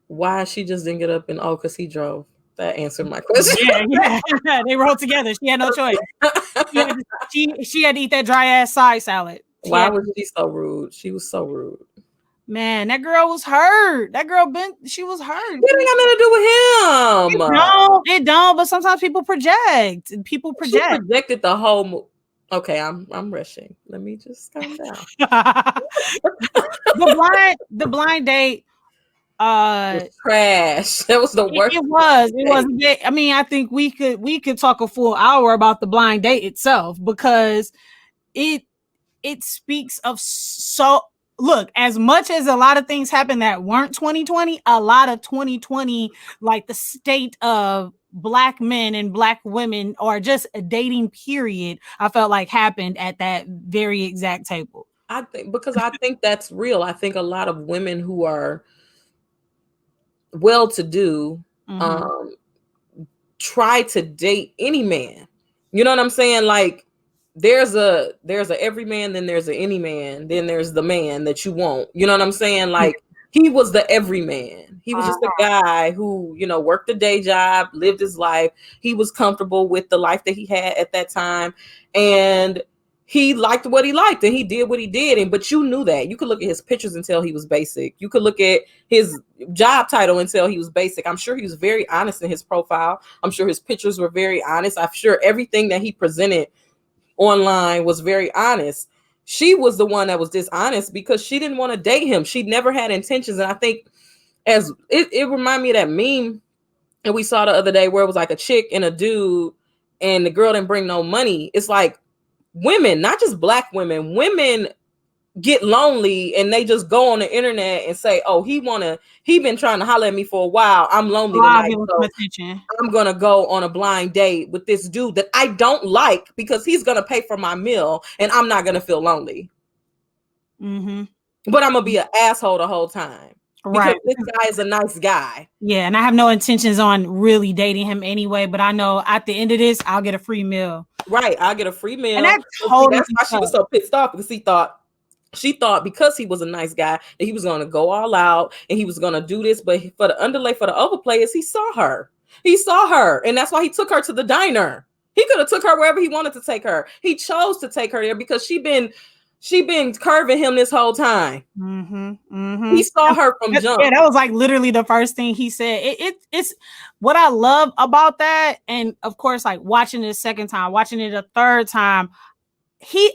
Why she just didn't get up and because he drove? That answered my question. Yeah. They rode together. She had no choice. She had to eat that dry ass side salad. Why was she so rude? She was so rude. Man, that girl was hurt. That girl she was hurt. It ain't got nothing to do with him. It don't. But sometimes people project. People project. She projected the whole. Okay, I'm rushing. Let me just calm down. the blind date. Was trash. That was the worst. It was. I mean, I think we could talk a full hour about the blind date itself because it speaks of look, as much as a lot of things happened that weren't 2020, a lot of 2020, like the state of Black men and Black women or just a dating period, I felt like happened at that very exact table. I think that's real. I think a lot of women who are well-to-do try to date any man. You know what I'm saying? Like there's a every man, then there's a any man, then there's the man that you want. You know what I'm saying? Like he was the every man. He was just a guy who, worked a day job, lived his life. He was comfortable with the life that he had at that time. And he liked what he liked and he did what he did. But you knew that. You could look at his pictures and tell he was basic. You could look at his job title and tell he was basic. I'm sure he was very honest in his profile. I'm sure his pictures were very honest. I'm sure everything that he presented online was very honest. She was the one that was dishonest because she didn't want to date him. She never had intentions. And I think as it reminded me of that meme and we saw the other day where it was like a chick and a dude and the girl didn't bring no money. It's like women, not just Black women get lonely and they just go on the internet and say, oh, he been trying to holler at me for a while. I'm lonely tonight. So I'm going to go on a blind date with this dude that I don't like because he's going to pay for my meal and I'm not going to feel lonely. But I'm going to be an asshole the whole time. Because this guy is a nice guy. Yeah, and I have no intentions on really dating him anyway, but I know at the end of this, I'll get a free meal. Right, I'll get a free meal. And that's why she was so pissed off because she thought because he was a nice guy that he was going to go all out and he was going to do this. But for the overplayers, he saw her. And that's why he took her to the diner. He could have took her wherever he wanted to take her. He chose to take her there because she been curving him this whole time. He saw her from jump. Yeah, that was like literally the first thing he said. It's what I love about that. And of course, like watching it a second time, watching it a third time, he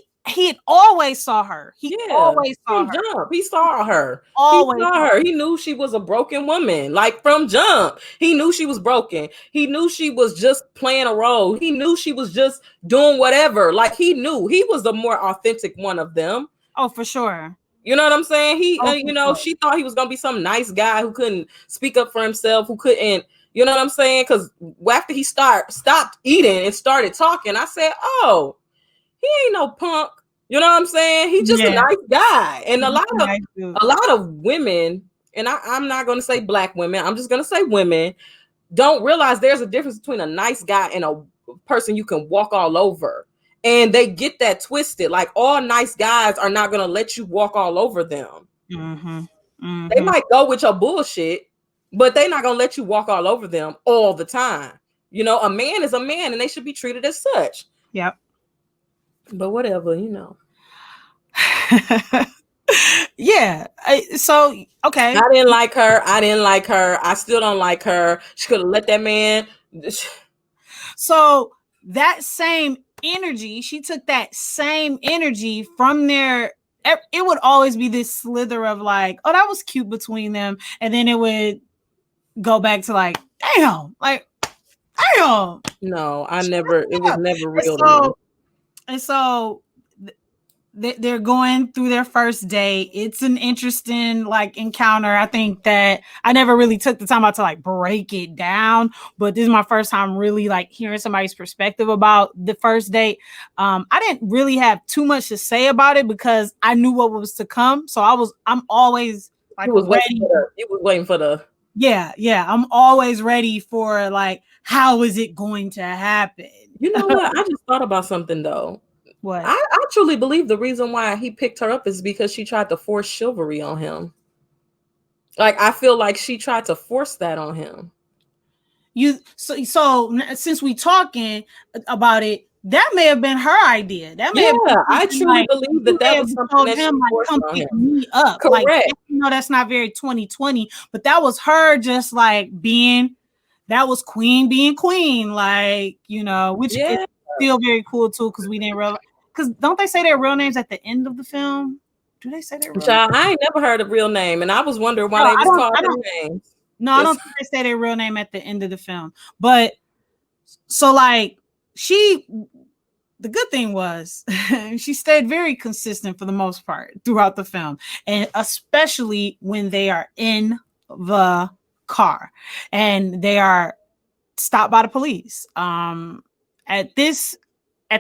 always saw her. He always saw her. Jump. He saw her. Always saw her. He knew she was a broken woman. Like from jump. He knew she was broken. He knew she was just playing a role. He knew she was just doing whatever. Like he knew he was the more authentic one of them. Oh, for sure. You know what I'm saying? She thought he was going to be some nice guy who couldn't speak up for himself, who couldn't, you know what I'm saying? Because after he stopped eating and started talking, I said, oh, he ain't no punk. You know what I'm saying? He's just a nice guy. And a lot of women, and I'm not going to say Black women, I'm just going to say women, don't realize there's a difference between a nice guy and a person you can walk all over. And they get that twisted. Like all nice guys are not going to let you walk all over them. They might go with your bullshit, but they're not going to let you walk all over them all the time. You know, a man is a man and they should be treated as such. Yep. But whatever, Yeah. So, okay. I didn't like her. I still don't like her. She could have let that man. So that same energy, she took that same energy from there. It would always be this slither of like, oh, that was cute between them. And then it would go back to like, damn. No, it was never real. And so they're going through their first date. It's an interesting like encounter. I think that I never really took the time out to like break it down, but this is my first time really like hearing somebody's perspective about the first date. I didn't really have too much to say about it because I knew what was to come. So I'm always like ready. Waiting for the yeah. I'm always ready for like, how is it going to happen? You know what? I just thought about something though. What? I truly believe the reason why he picked her up is because she tried to force chivalry on him. Like I feel like she tried to force that on him. So since we talking about it, that may have been her idea. That may have been I truly believe that was something that she forced come on pick him. me up. Correct. Like, that's not very 2020, but that was her just like that was Queen being Queen, like, which is still very cool too, because we didn't realize, because don't they say their real names at the end of the film? Do they say their real names? I ain't never heard a real name, and I was wondering why they was called their names. No, I don't think they say their real name at the end of the film. But so like the good thing was she stayed very consistent for the most part throughout the film, and especially when they are in the car and they are stopped by the police. At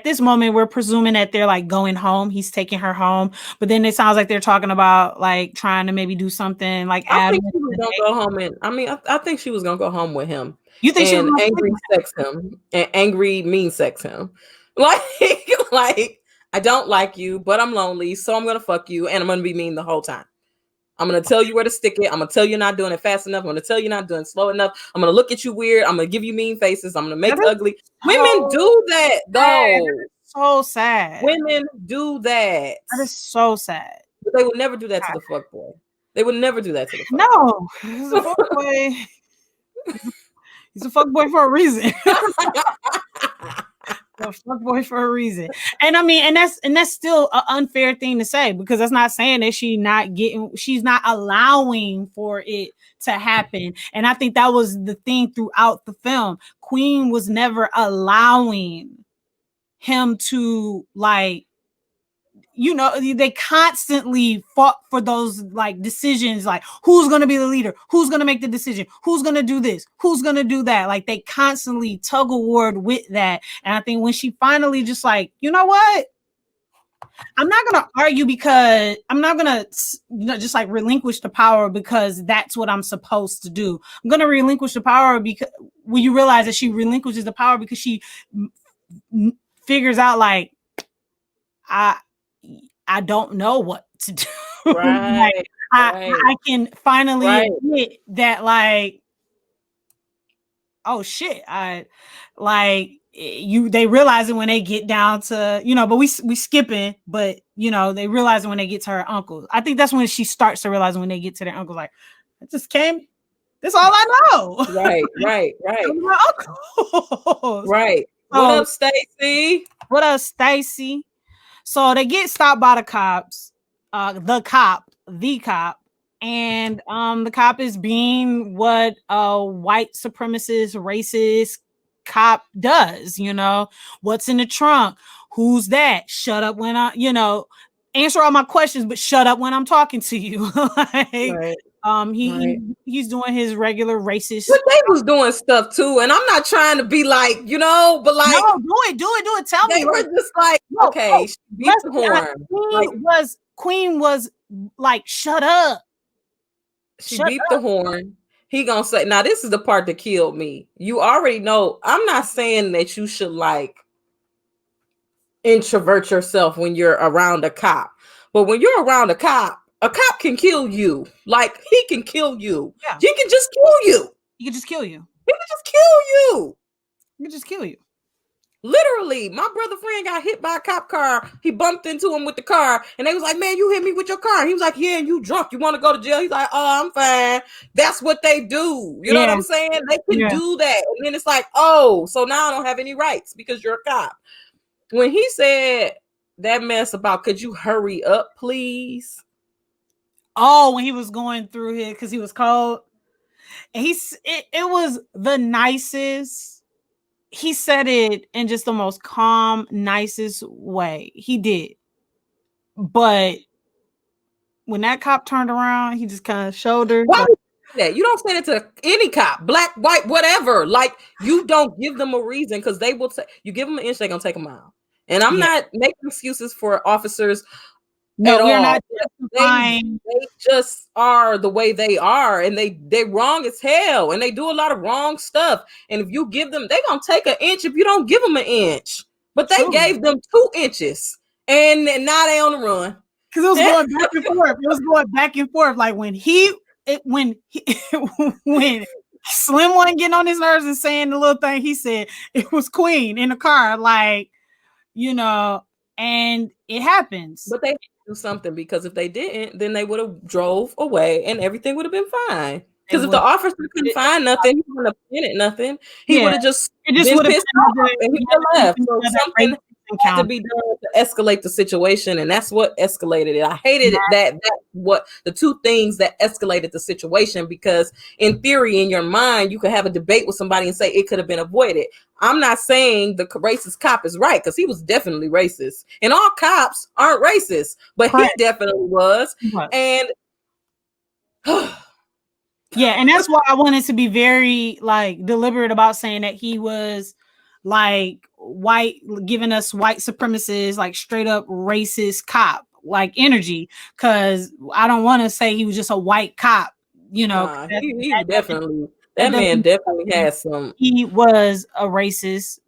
this moment, we're presuming that they're like going home. He's taking her home, but then it sounds like they're talking about like trying to maybe do something like. I think she was gonna go home, and I think she was gonna go home with him. You think and angry sex him and angry mean sex him, like I don't like you, but I'm lonely, so I'm gonna fuck you, and I'm gonna be mean the whole time. I'm gonna tell you where to stick it. I'm gonna tell you not doing it fast enough. I'm gonna tell you not doing it slow enough. I'm gonna look at you weird. I'm gonna give you mean faces. I'm gonna make ugly. Women do that though. So sad. Women do that. That is so sad. But they would never do that to the fuck boy. They would never do that to the fuck boy. He's a fuck boy. He's a fuck boy for a reason. A fuck boy for a reason. And I mean, and that's still an unfair thing to say, because that's not saying that she's not allowing for it to happen. And I think that was the thing throughout the film. Queen was never allowing him to, like, they constantly fought for those like decisions, like who's going to be the leader, who's going to make the decision, who's going to do this, who's going to do that. Like they constantly tug of war with that. And I think when she finally just like, you know what? I'm not going to argue, because I'm not going to just like relinquish the power because that's what I'm supposed to do. I'm going to relinquish the power because when you realize that she relinquishes the power because she figures out like, I don't know what to do. Right. Like, I can finally admit that, like, oh shit, they realize it when they get down to, but we skipping, but they realize it when they get to her uncles. I think that's when she starts to realize when they get to their uncles, like, it just came. That's all I know. Right. My uncles. Right. What up, Stacy? What up, Stacy? So they get stopped by the cops, the cop, and the cop is being what a white supremacist, racist cop does. What's in the trunk? Who's that? Shut up when answer all my questions, but shut up when I'm talking to you. He's doing his regular racist. But they was doing stuff too, and I'm not trying to be like, but like, no, do it. Tell me. They were just like, okay, she beat the horn. Queen was like, shut up. She beat the horn. He gonna say, now this is the part that killed me. You already know. I'm not saying that you should like introvert yourself when you're around a cop, but when you're around a cop can kill you. Like, he can kill you. Yeah. He can just kill you. He can just kill you. He can just kill you. He can just kill you. Literally, my brother friend got hit by a cop car. He bumped into him with the car, and they was like, man, you hit me with your car. He was like, yeah, and you drunk. You want to go to jail? He's like, oh, I'm fine. That's what they do. You know what I'm saying? They can do that. And then it's like, oh, so now I don't have any rights because you're a cop. When he said that mess about, could you hurry up, please? Oh, when he was going through here because he was cold. And it was the nicest. He said it in just the most calm, nicest way. He did. But when that cop turned around, he just kind of shouldered. Why would you say that? You don't say that to any cop, black, white, whatever. Like, you don't give them a reason, because they will you give them an inch, they're going to take a mile. And I'm not making excuses for officers. No, we're not. They just are the way they are, and they're wrong as hell, and they do a lot of wrong stuff. And if you give them, they're gonna take an inch if you don't give them an inch. But they gave them 2 inches, and now they on the run. Because it was going back and forth. It was going back and forth. Like when Slim wasn't getting on his nerves and saying the little thing he said, it was Queen in the car. Like, you know, and it happens. But they do something, because if they didn't, then they would have drove away and everything would have been fine. Because if the officer couldn't find nothing, he wouldn't have pointed nothing. He would have just been would have pissed been off and he would have left. So something had to encounter. be done to escalate the situation, and that's what escalated it. I hated it that what the two things that escalated the situation, because in theory, in your mind, you could have a debate with somebody and say it could have been avoided. I'm not saying the racist cop is right, because he was definitely racist, and all cops aren't racist, but he definitely was. And yeah, and that's why I wanted to be very like deliberate about saying that he was like white, giving us white supremacists, like straight up racist cop like energy, because I don't want to say he was just a white cop, you know. Nah, he definitely, that man definitely has some. He was a racist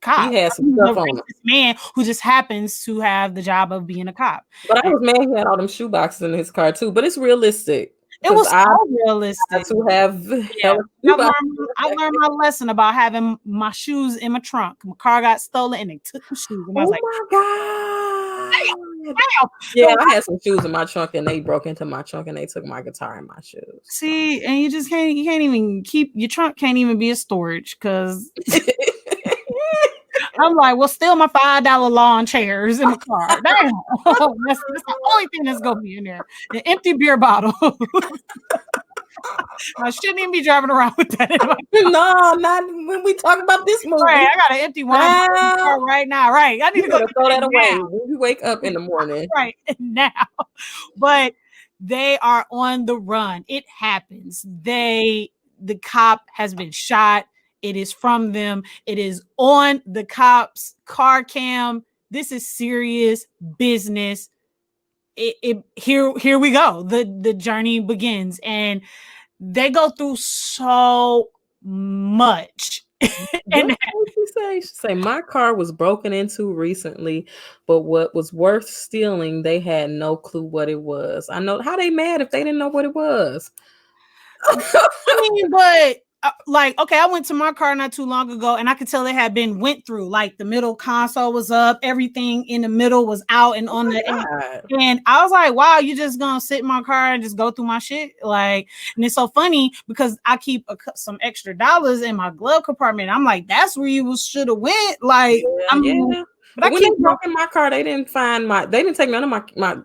cop. He had some stuff on him. Man who just happens to have the job of being a cop. But I was mad he had all them shoeboxes in his car too. But it's realistic. It was so realistic to have. Yeah. I learned my lesson about having my shoes in my trunk. My car got stolen and they took the shoes. And I was like, my God. Yeah, I had some shoes in my trunk and they broke into my trunk and they took my guitar and my shoes. See, and you can't even keep your trunk, can't even be a storage, because I'm like, well, still my $5 lawn chairs in the car. Damn. That's the only thing that's gonna be in there. An empty beer bottle. I shouldn't even be driving around with that. No, not when we talk about this movie. Right, I got an empty wine car right now. Right, I need to go throw that away when you wake up in the morning. Right now, but they are on the run. It happens. The cop has been shot. It is from them. It is on the cop's car cam. This is serious business. Here we go. The journey begins, and they go through so much. And she say my car was broken into recently, but what was worth stealing, they had no clue what it was. I know how they mad if they didn't know what it was. I mean, but like, okay, I went to my car not too long ago and I could tell it had been went through. Like the middle console was up, everything in the middle was out and on the end. And I was like, wow, you just gonna sit in my car and just go through my shit? Like, and it's so funny because I keep some extra dollars in my glove compartment. I'm like, that's where you should have went. Like, yeah. But when they broke in my car, they didn't take none of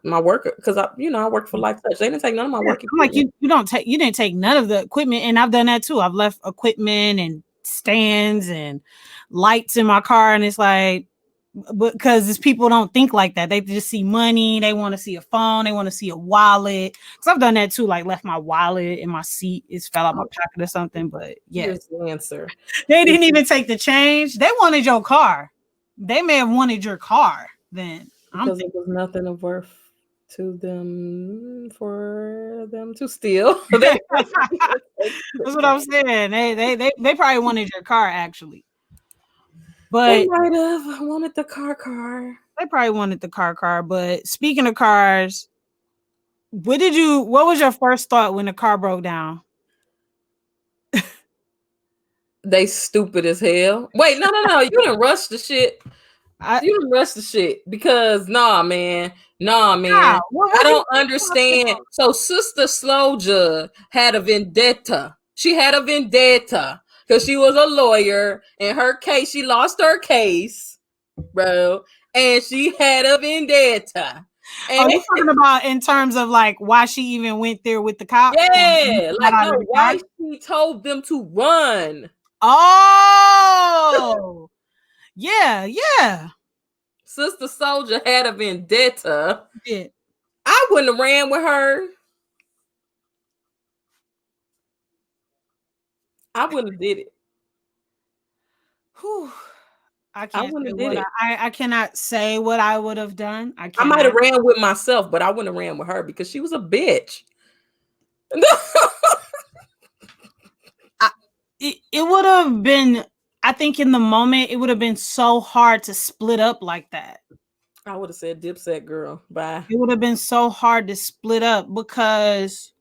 my work, because I work for Life Touch. They didn't take none of my work. I'm like, you didn't take none of the equipment, and I've done that too. I've left equipment and stands and lights in my car, and it's like, because people don't think like that. They just see money. They want to see a phone. They want to see a wallet. Because I've done that too. Like left my wallet in my seat. It's fell out my pocket or something. But yes, the answer. They didn't even take the change. They wanted your car. They may have wanted your car then. Because it was nothing of worth to them for them to steal. That's what I'm saying. They probably wanted your car actually. But they might have wanted the car. They probably wanted the car. But speaking of cars, what was your first thought when the car broke down? They stupid as hell. Wait, no. You didn't rush the shit. You didn't rush the shit because man. I don't understand. So Sister Soldier had a vendetta. She had a vendetta because she was a lawyer. In her case, she lost her case, bro, and she had a vendetta. And you're talking about in terms of like why she even went there with the cop? Yeah, why she told them to run. Oh, yeah. Sister Soldier had a vendetta. Yeah. I wouldn't have ran with her. I wouldn't have did it. Whew. I cannot say what I would have done. I might have ran with myself, but I wouldn't have ran with her because she was a bitch. It would have been, I think in the moment, it would have been so hard to split up like that. I would have said, Dipset girl, bye. It would have been so hard to split up because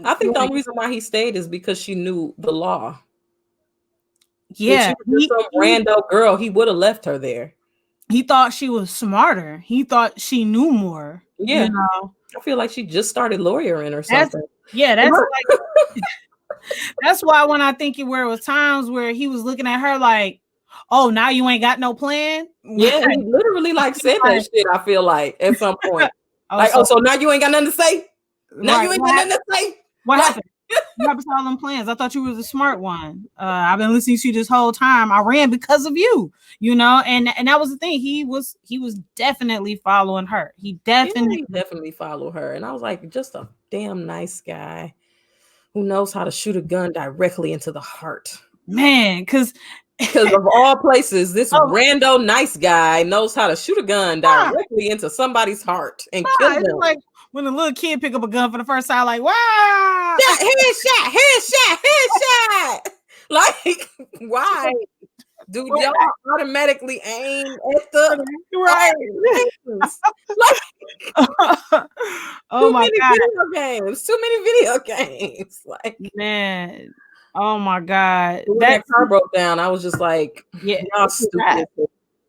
I think the only reason why he stayed is because she knew the law. If she Yeah, was just some rando girl, he would have left her there. he thought she was smarter. He thought she knew more. Yeah. You know, I feel like she just started lawyering or that's something. that's like that's why when I think it was times where he was looking at her like, oh, now you ain't got no plan. Yeah, he literally like said that shit, I feel like, at some point. Like, so now you ain't got nothing to say? Now right, you ain't got nothing to say? What happened? What happened to all them plans? I thought you was a smart one. I've been listening to you this whole time. I ran because of you, you know, and that was the thing. He was definitely following her. He definitely followed her. And I was like, just a damn nice guy who knows how to shoot a gun directly into the heart. Man, because of all places, this rando nice guy knows how to shoot a gun directly into somebody's heart and kill them. It's like when a little kid pick up a gun for the first time, like, wow, headshot. Like, why do y'all automatically aim at the right? Like, oh my God, too many video games. Like, man, oh my God, when that car broke down, I was just like, yeah, y'all stupid.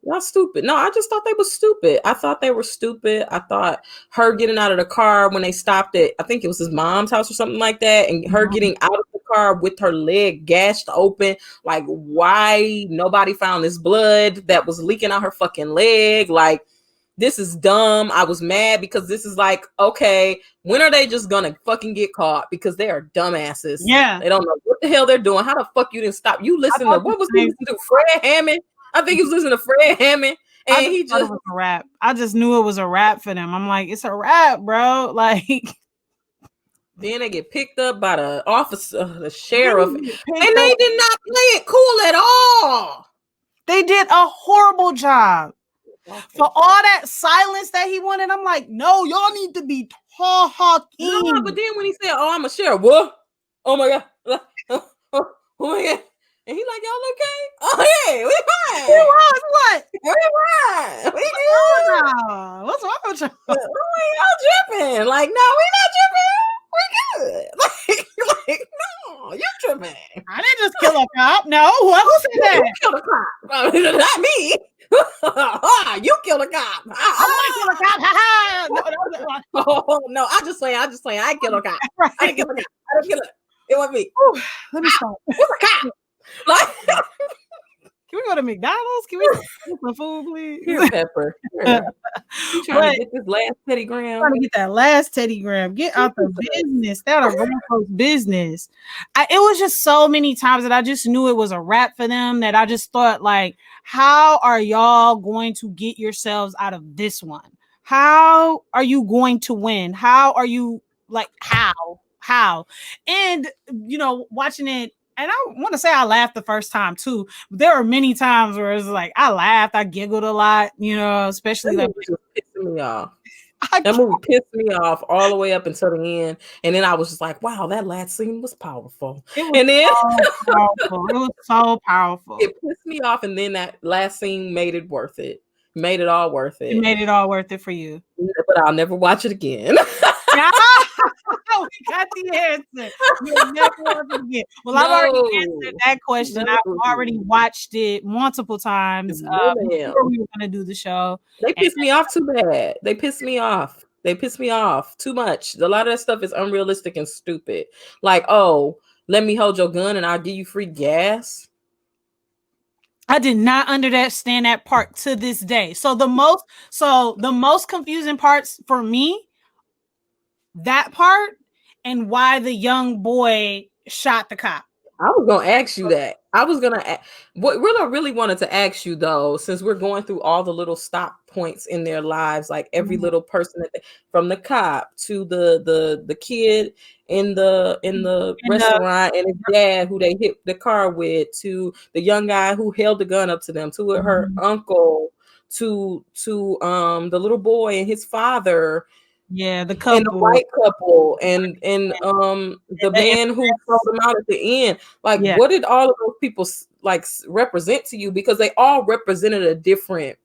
Y'all stupid. No, I just thought they were stupid. I thought they were stupid. I thought her getting out of the car when they stopped at, I think it was his mom's house or something like that, and her getting out of the car with her leg gashed open. Like, why nobody found this blood that was leaking out her fucking leg? Like, this is dumb. I was mad because this is like, okay, when are they just gonna fucking get caught? Because they are dumbasses. Yeah. They don't know what the hell they're doing. How the fuck you didn't stop? You listen to, what was he listening to? Fred Hammond? I think he was listening to Fred Hammond, and he just, it was a rap. I just knew it was a rap for them. I'm like, it's a rap, bro. Like, then they get picked up by the officer, the sheriff, and they did not play it cool at all. They did a horrible job. For all that silence that he wanted, I'm like, no, y'all need to be talking. No, but then when he said, "Oh, I'm a sheriff," what? Oh my God, oh my God. And he like, y'all okay? Oh yeah, we fine. We was what? We fine. We good. What's wrong with y'all? Y'all tripping? Like, no, we not tripping. We good. Like, no, you tripping. I didn't just kill a cop. No, who said that? You killed a cop. Not me. You killed a cop. I want to kill a cop. Oh no, I just saying. I killed a cop. I didn't kill a cop. I didn't kill it. It wasn't me. Ooh, let me stop. Who's a cop? Like, can we go to McDonald's? Can we get some food, please? Here, Pepper. You trying to get this last Teddy Graham? Trying to get that last Teddy Graham. Get out the business. That a grown folks business. It was just so many times that I just knew it was a wrap for them, that I just thought, like, how are y'all going to get yourselves out of this one? How are you going to win? How are you, like, how? And, you know, watching it, and I want to say I laughed the first time too, but there were many times where it's like I laughed, I giggled a lot, you know, especially that movie was pissing me off. That movie pissed me off all the way up until the end, and then I was just like, "Wow, that last scene was powerful." It was so powerful. It was so powerful. It pissed me off, and then that last scene made it worth it. Made it all worth it. It made it all worth it for you. But I'll never watch it again. We got the answer. You'll never watch it again. Well, I've already answered that question. I've already watched it multiple times before we were going to do the show. They pissed me off too bad. They pissed me off. They pissed me off too much. A lot of that stuff is unrealistic and stupid. Like, oh, let me hold your gun and I'll give you free gas. I did not understand that part to this day. So the most confusing parts for me, that part and why the young boy shot the cop. I was gonna ask you that. What I really wanted to ask you though, since we're going through all the little stop points in their lives, like every little person from the cop to the kid in the restaurant and his dad who they hit the car with, to the young guy who held the gun up to them, to her uncle, to the little boy and his father. Yeah, the couple, and the white couple, and the man who threw them out at the end. Like, what did all of those people like represent to you? Because they all represented a different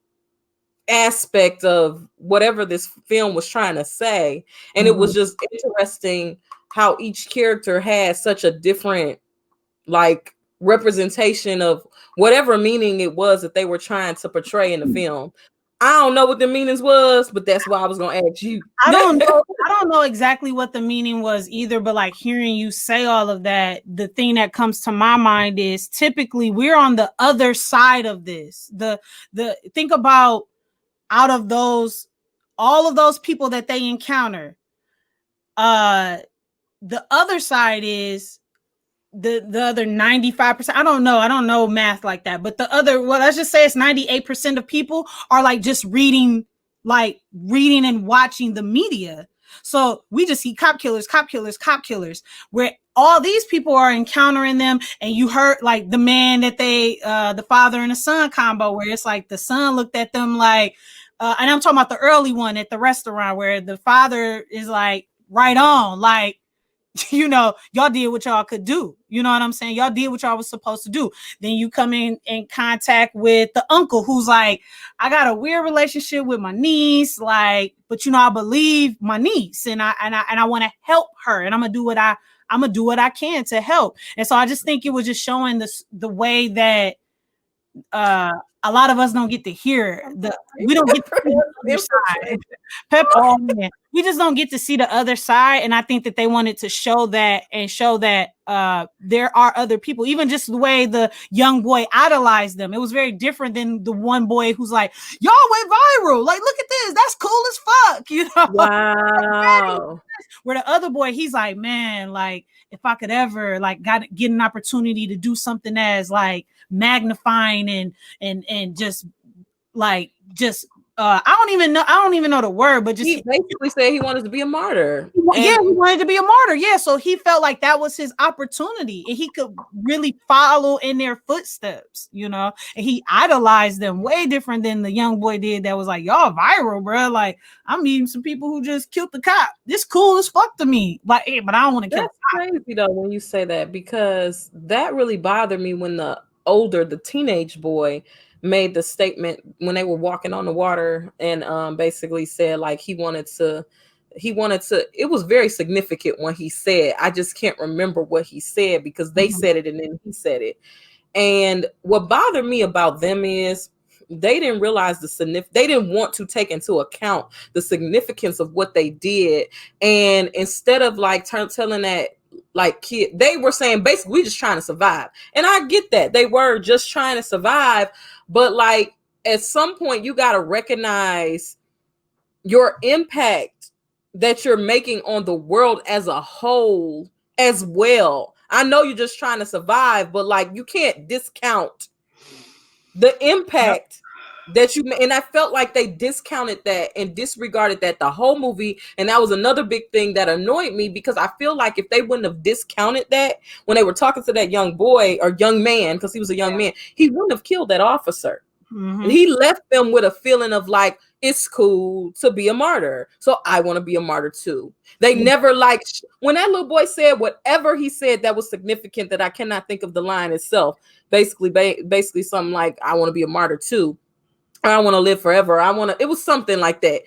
aspect of whatever this film was trying to say, and it was just interesting how each character had such a different like representation of whatever meaning it was that they were trying to portray in the film. I don't know what the meanings was, but that's why I was gonna ask you. I don't know exactly what the meaning was either, but like hearing you say all of that, the thing that comes to my mind is typically we're on the other side of this. The think about out of those all of those people that they encounter, the other side is the other 95%. I don't know math like that, but the other, well, let's just say it's 98% of people are like just reading and watching the media. So we just see cop killers, where all these people are encountering them. And you heard like the man that they the father and the son combo, where it's like the son looked at them like and I'm talking about the early one at the restaurant, where the father is like, right on, like, you know, y'all did what y'all could do. You know what I'm saying? Y'all did what y'all was supposed to do. Then you come in contact with the uncle who's like, I got a weird relationship with my niece, like, but you know, I believe my niece and I want to help her, and I'm gonna do what I can to help. And so I just think it was just showing the way that a lot of us don't get to hear we don't get to see the other side. Oh man, we just don't get to see the other side. And I think that they wanted to show that there are other people, even just the way the young boy idolized them. It was very different than the one boy who's like, y'all went viral, like, look at this, that's cool as fuck, you know. Wow. Where the other boy, he's like, man, like, if I could ever like get an opportunity to do something as like magnifying and just I don't even know the word, but just he basically said he wanted to be a martyr. He wanted to be a martyr. Yeah, so he felt like that was his opportunity, and he could really follow in their footsteps, you know. And he idolized them way different than the young boy did. That was like, y'all viral, bro. Like, I'm meeting some people who just killed the cop. This cool as fuck to me. Like, hey, but I don't want to kill. That's crazy though when you say that, because that really bothered me when the teenage boy made the statement when they were walking on the water and basically said like he wanted to it was very significant when he said, I just can't remember what he said because they said it and then he said it. And what bothered me about them is they didn't realize they didn't want to take into account the significance of what they did. And instead of like telling that like kid, they were saying basically we just trying to survive. And I get that they were just trying to survive, but like at some point you got to recognize your impact that you're making on the world as a whole as well. I know you're just trying to survive, but like you can't discount the impact that you made. And I felt like they discounted that and disregarded that the whole movie. And that was another big thing that annoyed me, because I feel like if they wouldn't have discounted that when they were talking to that young boy or young man, because he was a young man, he wouldn't have killed that officer. And he left them with a feeling of like, it's cool to be a martyr, so I want to be a martyr too. They never like when that little boy said whatever he said that was significant, that I cannot think of the line itself. Basically something like, I want to be a martyr too. I want to live forever. It was something like that.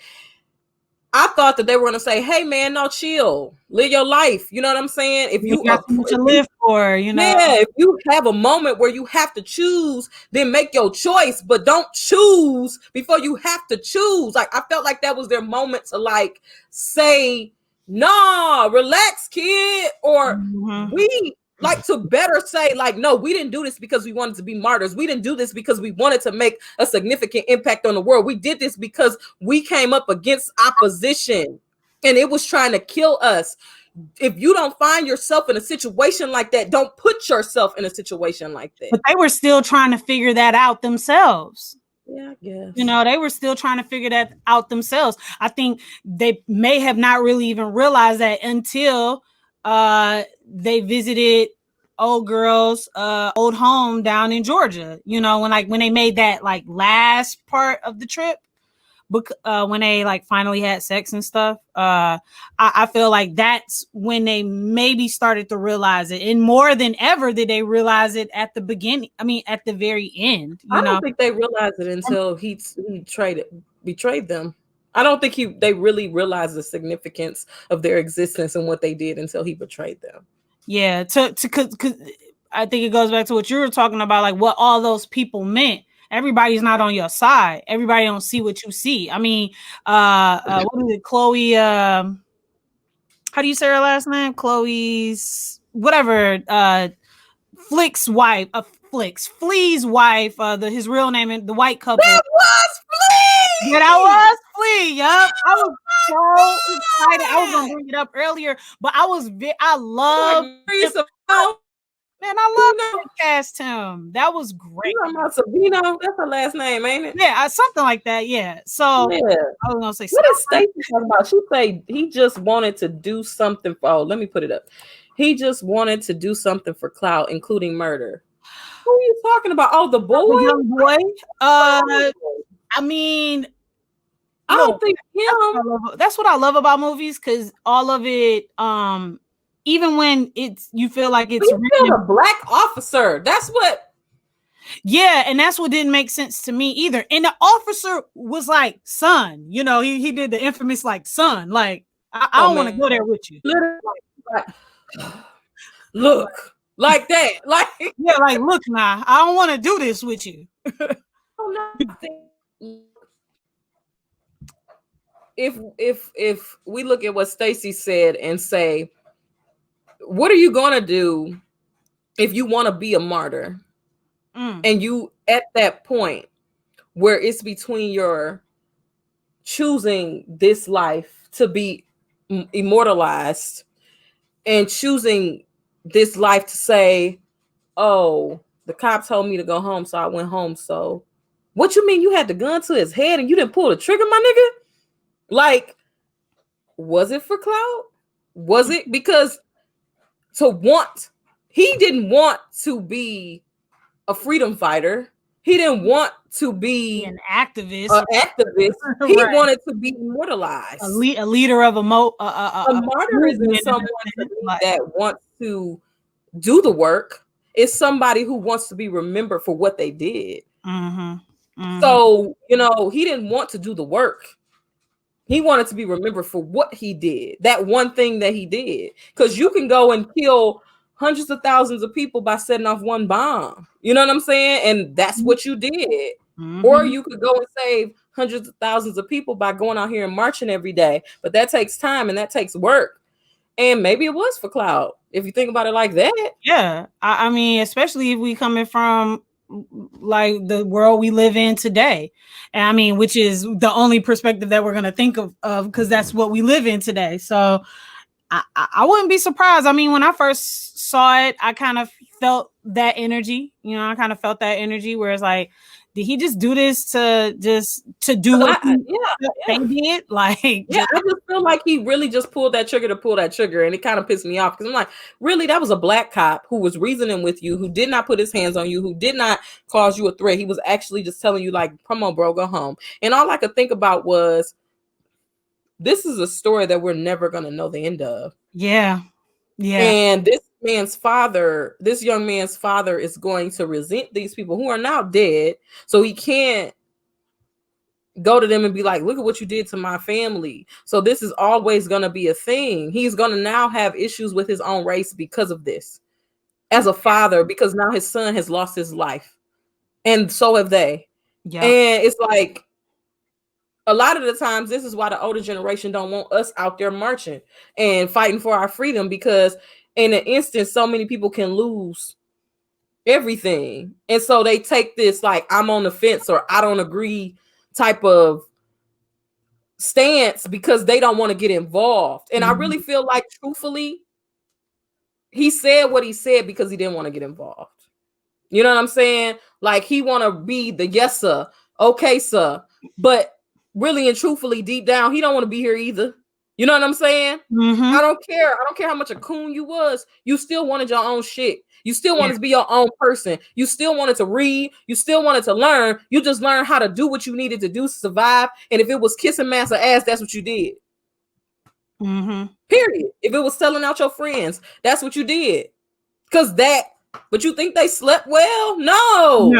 I thought that they were going to say, hey man, no, chill, live your life. You know what I'm saying? If you got something to live for, you know. Yeah, if you have a moment where you have to choose, then make your choice, but don't choose before you have to choose. Like, I felt like that was their moment to like say, nah, relax, kid. Or we like to better say like, no, we didn't do this because we wanted to be martyrs. We didn't do this because we wanted to make a significant impact on the world. We did this because we came up against opposition and it was trying to kill us. If you don't find yourself in a situation like that, don't put yourself in a situation like that. But they were still trying to figure that out themselves. Yeah, I guess. You know, they were still trying to figure that out themselves. I think they may have not really even realized that until they visited old girl's old home down in Georgia. You know, when they made that like last part of the trip. When they like finally had sex and stuff, I feel like that's when they maybe started to realize it, and more than ever did they realize it at the beginning. I mean, at the very end. I don't think they realized it until he betrayed them. I don't think they really realized the significance of their existence and what they did until he betrayed them. Yeah, cause I think it goes back to what you were talking about, like what all those people meant. Everybody's not on your side. Everybody don't see what you see. I mean, what is it, Chloe? How do you say her last name? Chloe's whatever. Flick's wife, Flea's wife, his real name, the white couple. That was Flea. Yeah, that was Flea. Yup. I was so excited. I was gonna bring it up earlier, but I love man, I love cast him. That was great. You talking about Savino? That's her last name, ain't it? Yeah, something like that. Yeah. So yeah. I was gonna say, what is Stacey talking about? She say he just wanted to do something for. Oh, let me put it up. He just wanted to do something for clout, including murder. Who are you talking about? Oh, the boy. The young boy. I mean, I don't think him. That's what I love about movies, because all of it, even when you feel like it's a black officer. That's what. Yeah, and that's what didn't make sense to me either. And the officer was like, son, he did the infamous like, son, like I don't want to go there with you. Look, like that, like yeah, like look, nah, I don't want to do this with you. If we look at what Stacey said and say, what are you gonna do if you want to be a martyr? And you at that point where it's between your choosing this life to be immortalized and choosing this life to say, oh, the cops told me to go home, so I went home. So what you mean you had the gun to his head and you didn't pull the trigger, my nigga? Like, was it for clout? Was it because he didn't want to be a freedom fighter. He didn't want to be an activist. He right. wanted to be immortalized. A leader of a martyr isn't someone that wants to do the work. It's somebody who wants to be remembered for what they did. So, he didn't want to do the work. He wanted to be remembered for what he did. That one thing that he did. Because you can go and kill hundreds of thousands of people by setting off one bomb. You know what I'm saying? And that's what you did. Or you could go and save hundreds of thousands of people by going out here and marching every day. But that takes time and that takes work. And maybe it was for clout, if you think about it like that. Yeah. I mean, especially if we coming from like the world we live in today. And I mean, which is the only perspective that we're going to think of because that's what we live in today. So I wouldn't be surprised. I mean, when I first saw it, I kind of felt that energy. I kind of felt that energy where it's like, did he just do this to do what they did? Like, I just feel like he really just pulled that trigger to pull that trigger, and it kind of pissed me off because I'm like, really, that was a black cop who was reasoning with you, who did not put his hands on you, who did not cause you a threat. He was actually just telling you, like, come on, bro, go home. And all I could think about was, this is a story that we're never gonna know the end of. Yeah. And this young man's father is going to resent these people who are now dead. So he can't go to them and be like, look at what you did to my family. So this is always going to be a thing. He's going to now have issues with his own race because of this as a father, because now his son has lost his life. And so have they. Yeah. And it's like, a lot of the times, this is why the older generation don't want us out there marching and fighting for our freedom, because in an instant, so many people can lose everything. And so they take this like, I'm on the fence or I don't agree type of stance because they don't want to get involved. And I really feel like, truthfully, he said what he said because he didn't want to get involved. You know what I'm saying? Like, he want to be the yes, sir. Okay, sir. But really and truthfully, deep down, he don't want to be here either. You know what I'm saying? I don't care. I don't care how much a coon you was. You still wanted your own shit. You still wanted to be your own person. You still wanted to read. You still wanted to learn. You just learned how to do what you needed to do to survive. And if it was kissing massa ass, that's what you did. Period. If it was selling out your friends, that's what you did. But you think they slept well? No.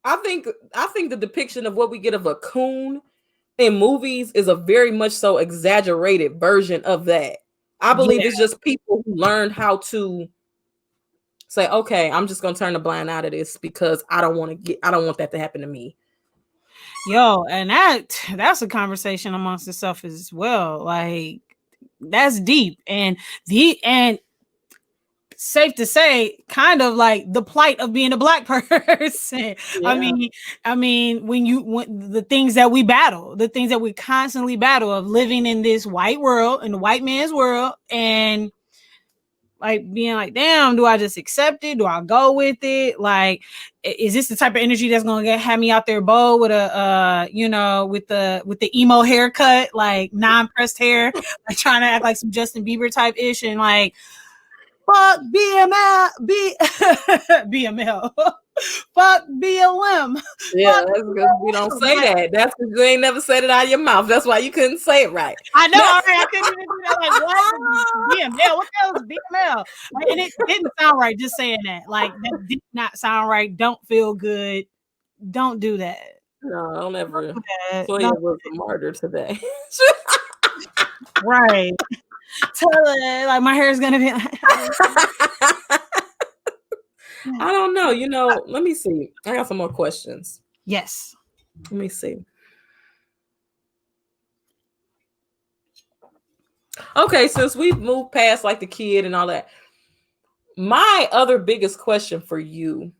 I think the depiction of what we get of a coon in movies is a very much so exaggerated version of that. I believe it's just people who learned how to say, okay, I'm just gonna turn the blind eye to this because I don't want that to happen to me. Yo, and that's a conversation amongst itself as well. Like, that's deep, and safe to say, kind of like the plight of being a Black person. Yeah. I mean, when the things that we battle, the things that we constantly battle of living in this white world, in the white man's world, and like being like, damn, do I just accept it? Do I go with it? Like, is this the type of energy that's gonna have me out there bold with a with the emo haircut, like non-pressed hair, like trying to act like some Justin Bieber type ish, and like, fuck BML, BML, fuck BLM. Yeah, Fuck that's because we don't say like, that. That's because you ain't never said it out of your mouth. That's why you couldn't say it right. I know, right? I couldn't even do that. Like, what? BML? What the hell is BML? Like, and it didn't sound right just saying that. Like, that did not sound right. Don't feel good. Don't do that. No, don't ever. Do that. Toya Don't- was a martyr today. right. Tell it like my hair is gonna be. I don't know. Let me see. I got some more questions. Yes. Let me see. Okay, since we've moved past like the kid and all that, my other biggest question for you,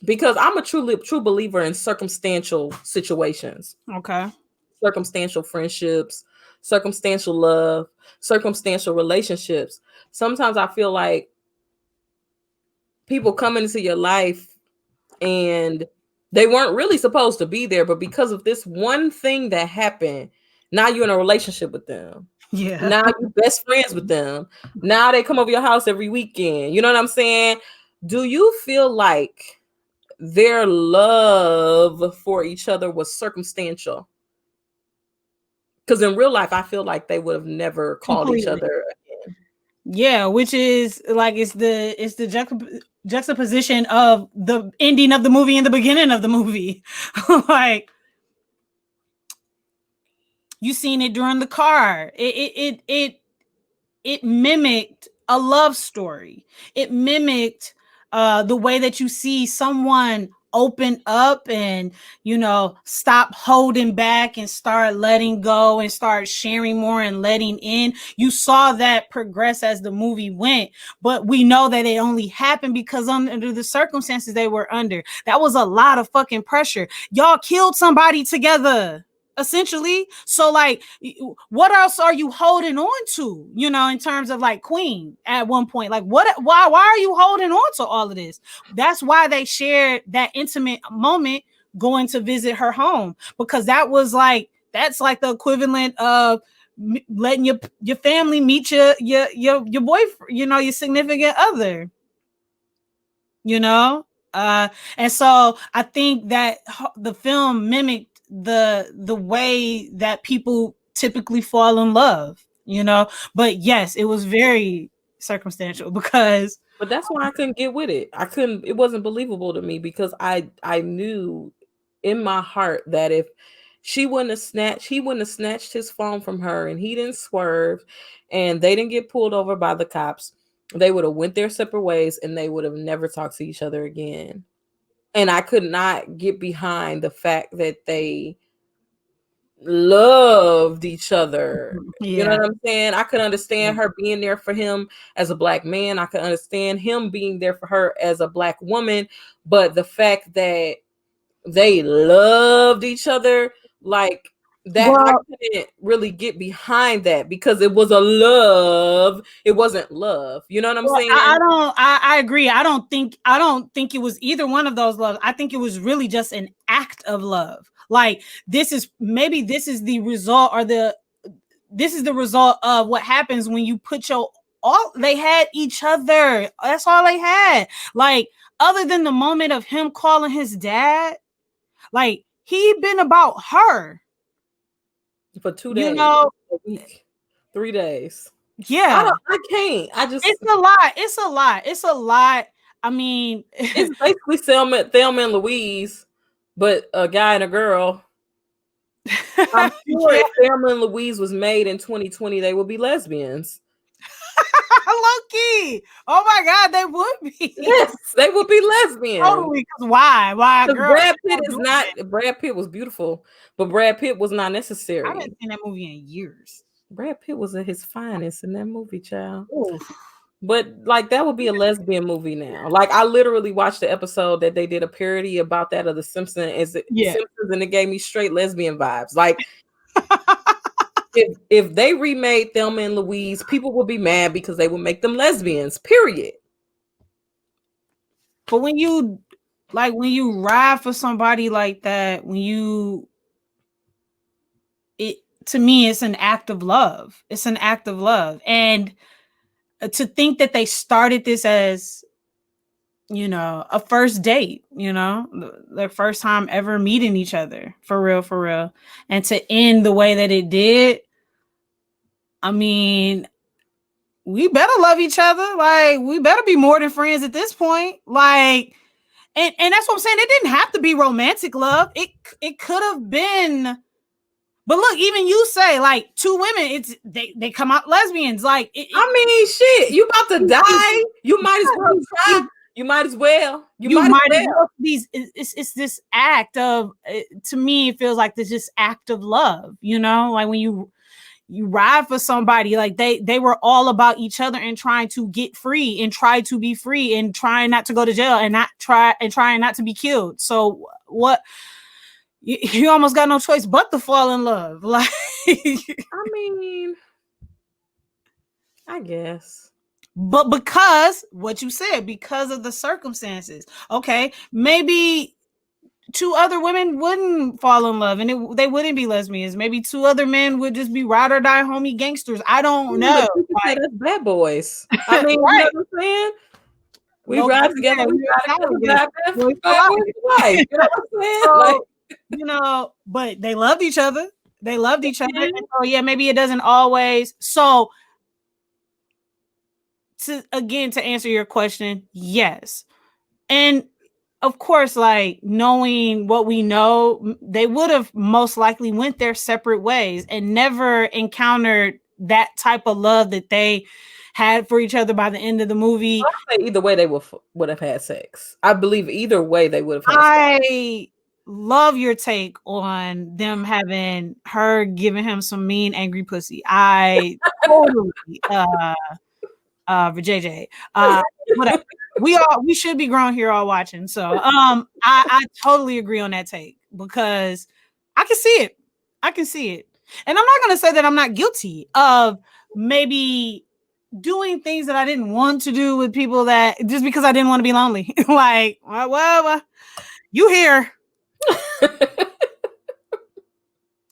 because I'm a true believer in circumstantial situations. Okay. Circumstantial friendships, circumstantial love, circumstantial relationships. Sometimes I feel like people come into your life and they weren't really supposed to be there, but because of this one thing that happened, now you're in a relationship with them. Yeah. Now you're best friends with them. Now they come over your house every weekend. You know what I'm saying? Do you feel like their love for each other was circumstantial? Because in real life, I feel like they would have never called each other again. Yeah, which is like it's the juxtaposition of the ending of the movie and the beginning of the movie. Like, you seen it during the car. It mimicked a love story. It mimicked the way that you see someone open up and, stop holding back and start letting go and start sharing more and letting in. You saw that progress as the movie went, but we know that it only happened because under the circumstances they were under. That was a lot of fucking pressure. Y'all killed somebody together, essentially. So like, what else are you holding on to, in terms of like Queen at one point? Like, why are you holding on to all of this? That's why they shared that intimate moment going to visit her home, because that's like the equivalent of letting your family meet your boyfriend, your significant other, and so I think that the film mimicked the way that people typically fall in love, but yes, it was very circumstantial because But that's why I couldn't get with it. It wasn't believable to me because I knew in my heart that if he wouldn't have snatched his phone from her and he didn't swerve and they didn't get pulled over by the cops, they would have went their separate ways and they would have never talked to each other again. And I could not get behind the fact that they loved each other. You know what I'm saying? I could understand her being there for him as a Black man. I could understand him being there for her as a Black woman. But the fact that they loved each other, like that, I couldn't really get behind that because it was a love. It wasn't love. You know what I'm saying? I agree. I don't think it was either one of those loves. I think it was really just an act of love. Like, this is the result, or this is the result of what happens when you put they had each other. That's all they had. Like, other than the moment of him calling his dad, like, he been about her for 2 days, a week, 3 days. Yeah, I can't. It's a lot. I mean, it's basically Thelma and Louise, but a guy and a girl. I'm sure if Thelma and Louise was made in 2020, they would be lesbians. Low-key. Oh my God, they would be. Yes, they would be lesbians. Totally. Because why? Why, Because girl? Brad Pitt is not. Brad Pitt was beautiful, but Brad Pitt was not I necessary. haven't seen that movie in years. Brad Pitt was at his finest in that movie, child. Oof. But like that would be a lesbian movie now. Like I literally watched the episode that they did a parody about that of the Simpsons, and it gave me straight lesbian vibes. Like if they remade Thelma and Louise, people would be mad because they would make them lesbians. Period. But when you ride for somebody like that, to me, it's an act of love. It's an act of love. And to think that they started this as, a first date, their first time ever meeting each other, for real. And to end the way that it did, I mean, we better love each other. Like, we better be more than friends at this point. Like, and that's what I'm saying. It didn't have to be romantic love. It could have been. But look, even you say like two women, they come out lesbians. Like, I mean, shit, you about to die. You might as well try. You might as well. You might as well. It's this act of. To me, it feels like this act of love. Like when you ride for somebody, like they were all about each other and trying to get free and try to be free and trying not to go to jail and trying not to be killed. So what? You almost got no choice but to fall in love. Like, I mean, I guess. But because what you said, because of the circumstances, okay, maybe two other women wouldn't fall in love and they wouldn't be lesbians. Maybe two other men would just be ride or die homie gangsters. I don't know. You can say that's bad boys. I mean, right. You know what I'm saying? We ride together. We ride together. You know what I'm saying? So, but they loved each other. They loved each other. And so, yeah, maybe it doesn't always. So, to answer your question, yes. And of course, like knowing what we know, they would have most likely went their separate ways and never encountered that type of love that they had for each other by the end of the movie. I say either way they would have had sex. I believe either way they would have had sex. I love your take on them having her giving him some mean, angry pussy. I totally JJ. Whatever. We should be grown here all watching. So I totally agree on that take because I can see it. And I'm not gonna say that I'm not guilty of maybe doing things that I didn't want to do with people that just because I didn't want to be lonely. Like, well, you here.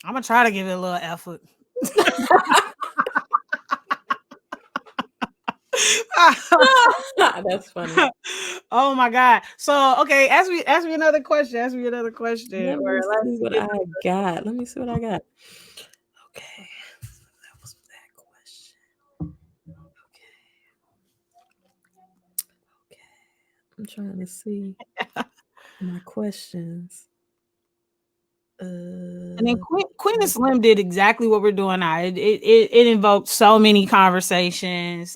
I'm gonna try to give it a little effort. That's funny. Oh my God. So okay, ask me another question. Let me see what I got. Okay. That was that question. Okay. I'm trying to see my questions. And then Queen and Slim did exactly what we're doing now. It invoked so many conversations.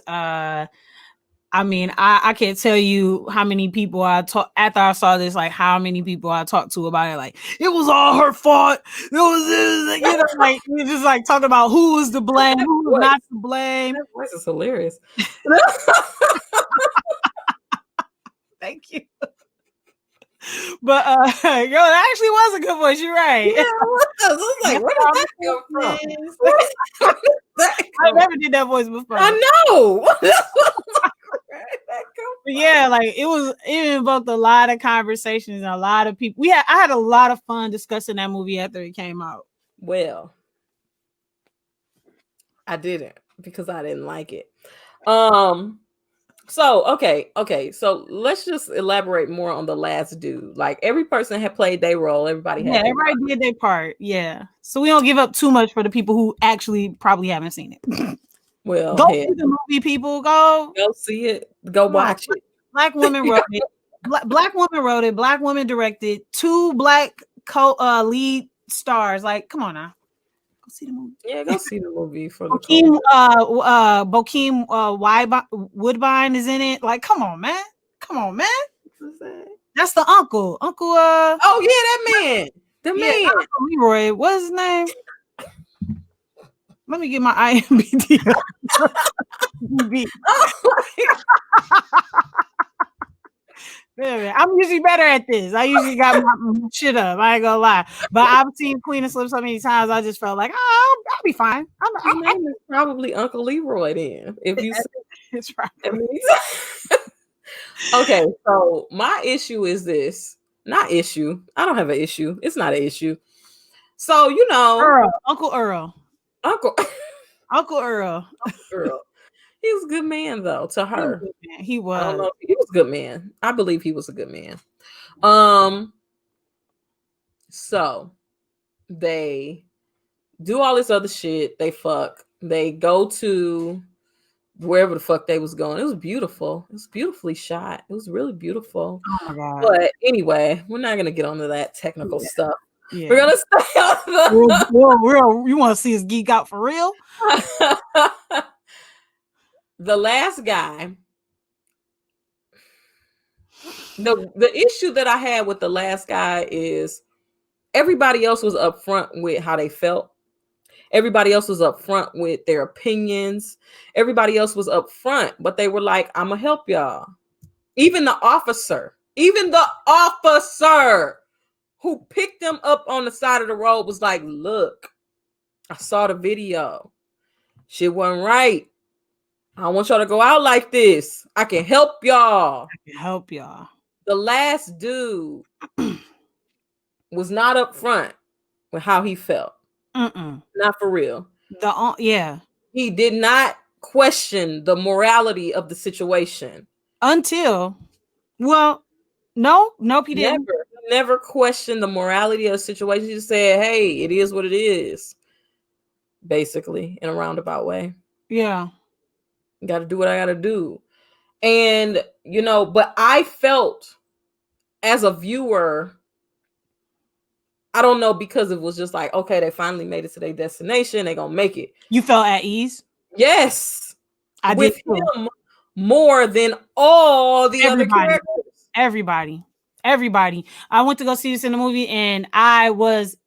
I mean, I can't tell you how many people I talked after I saw this, like how many people I talked to about it. Like, it was all her fault. It was, like we just like talking about who was to blame, who was not to blame. That voice is hilarious. Thank you. But that actually was a good voice. You're right. Yeah, I was like, where did that come from? I never did that voice before. I know. But yeah, like it invoked a lot of conversations and a lot of people. I had a lot of fun discussing that movie after it came out. Well, I didn't because I didn't like it. So okay. So let's just elaborate more on the last dude. Like every person had played their role. Everybody did their part. Yeah. So we don't give up too much for the people who actually probably haven't seen it. Well, go see the movie, people. Go see it. Go watch it. Black woman wrote it. Black woman wrote it. Black woman directed. 2 black lead stars. Like, come on now. Go see the movie. Yeah, go see the movie for the Bokeem, culture. Woodbine is in it. Like, come on, man. Come on, man. What's that? That's the uncle. Uncle, Oh yeah, that man. The yeah, not man. Uncle Leroy. What's his name? Let me get my IMDb. I'm usually better at this. I usually got my shit up. I ain't gonna lie. But I've seen Queen and Slim so many times. I just felt like, I'll be fine. His name is probably Uncle Leroy then. If you say it's right. Okay, so my issue is this. Not issue. I don't have an issue. It's not an issue. So Uncle Earl. Uncle Earl. He was a good man though to her. He was. I don't know. He was a good man. I believe he was a good man. So they do all this other shit. They fuck. They go to wherever the fuck they was going. It was beautiful. It was beautifully shot. It was really beautiful. Oh my God. But anyway, we're not gonna get onto that technical stuff. Yeah. We're gonna stay on the you want to see us geek out for real? The last guy. The issue that I had with the last guy is everybody else was upfront with how they felt. Everybody else was upfront with their opinions. Everybody else was upfront, but they were like, I'm gonna help y'all. Even the officer who picked them up on the side of the road was like, look, I saw the video. Shit wasn't right. I don't want y'all to go out like this. I can help y'all. The last dude was not up front with how he felt. Not for real. He did not question the morality of the situation. Until, he didn't. Never questioned the morality of the situation. He just said, hey, it is what it is. Basically, in a roundabout way. Yeah. Got to do what I got to do. And, but I felt as a viewer, I don't know, because it was just like, okay, they finally made it to their destination. They're going to make it. You felt at ease? Yes. I with did too. him more than all the other characters. Everybody. I went to go see this in the movie and I was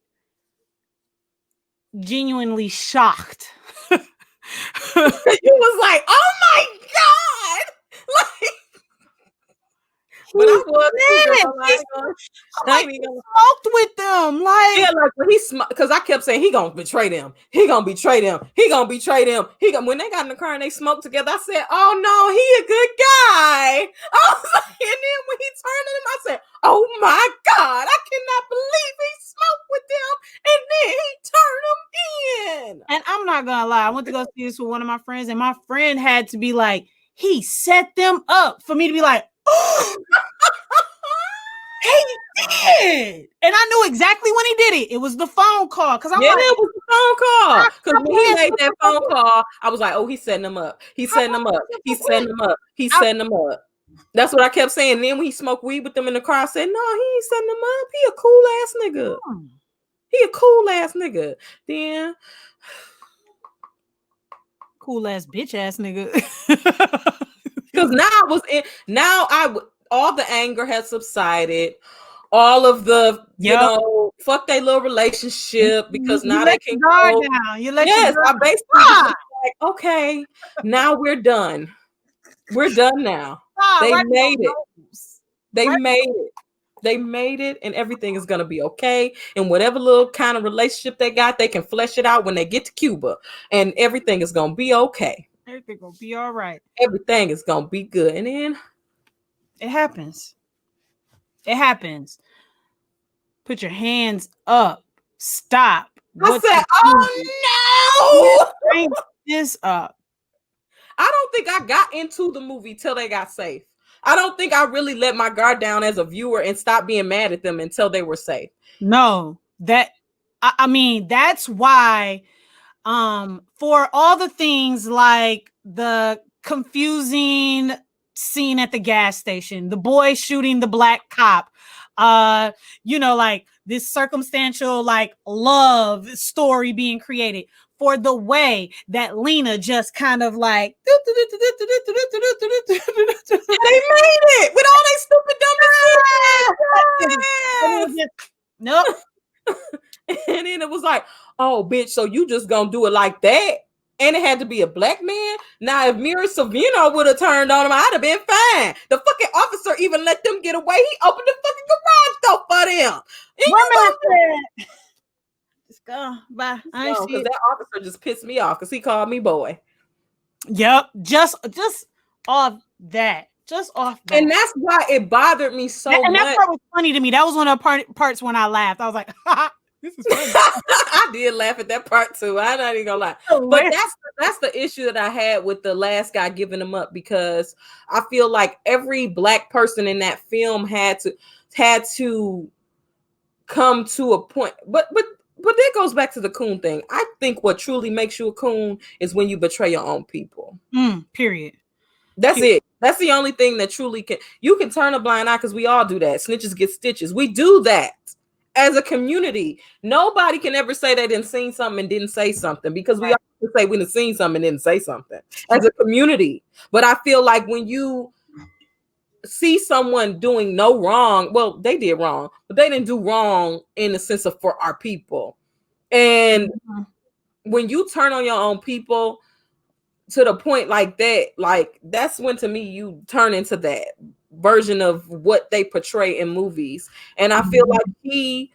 genuinely shocked. You was like, oh my God. Like, but I was smoked with them. Like, yeah, like when because I kept saying he gonna betray them. He gonna betray them. When they got in the car and they smoked together, I said, oh no, he a good guy. I was like, and then when he turned to him, I said, oh my God, I cannot believe he smoked with them, and then he turned them in. And I'm not gonna lie, I went to go see this with one of my friends, and my friend had to be like, he set them up for me to be like, oh. He did, and I knew exactly when he did it. It was the phone call, because it was the phone call. Because when he made that phone call, I was like, "Oh, he's setting them up. He's setting them up. He's setting them up. He's setting them up." That's what I kept saying. And then when he smoked weed with them in the car, I said, "No, he ain't setting them up. He a cool ass nigga. He a cool ass nigga." Then cool ass bitch ass nigga. Because all the anger has subsided. All of the, fuck their little relationship, because now they can go down. I basically like, okay, now we're done. We're done now. They made it. They made it, and everything is gonna be okay. And whatever little kind of relationship they got, they can flesh it out when they get to Cuba, and everything is gonna be okay. Everything gonna be all right. Everything is gonna be good, and then it happens. Put your hands up. Stop. I said, oh no! Bring this up. I don't think I got into the movie till they got safe. I don't think I really let my guard down as a viewer and stopped being mad at them until they were safe. No, I mean, that's why, for all the things like the confusing scene at the gas station, the boy shooting the black cop, like this circumstantial like love story being created, for the way that Lena just kind of like they made it with all they stupid dumb decisions. Nope. And then it was like, oh, bitch, so you just gonna do it like that? And it had to be a black man. Now, if Mira Sorvino would have turned on him, I'd have been fine. The fucking officer even let them get away. He opened the fucking garage door for them. One man said, "Just go, bye." I ain't see because it. that officer just pissed me off because he called me boy. Yep, just off that. Just off that. And that's why it bothered me so much. And that part was funny to me. That was one of the parts when I laughed. I was like, this is funny. I did laugh at that part too. I'm not even gonna lie. But that's the issue that I had with the last guy giving him up, because I feel like every black person in that film had to come to a point. But that goes back to the coon thing. I think what truly makes you a coon is when you betray your own people. Period. That's it. That's the only thing that truly can. You can turn a blind eye because we all do that. Snitches get stitches. We do that as a community. Nobody can ever say they didn't see something and didn't say something, because we all say we didn't see something and didn't say something as a community. But I feel like when you see someone doing no wrong, well, they did wrong, but they didn't do wrong in the sense of for our people. And when you turn on your own people to the point like that, like that's when to me you turn into that version of what they portray in movies. And I feel like he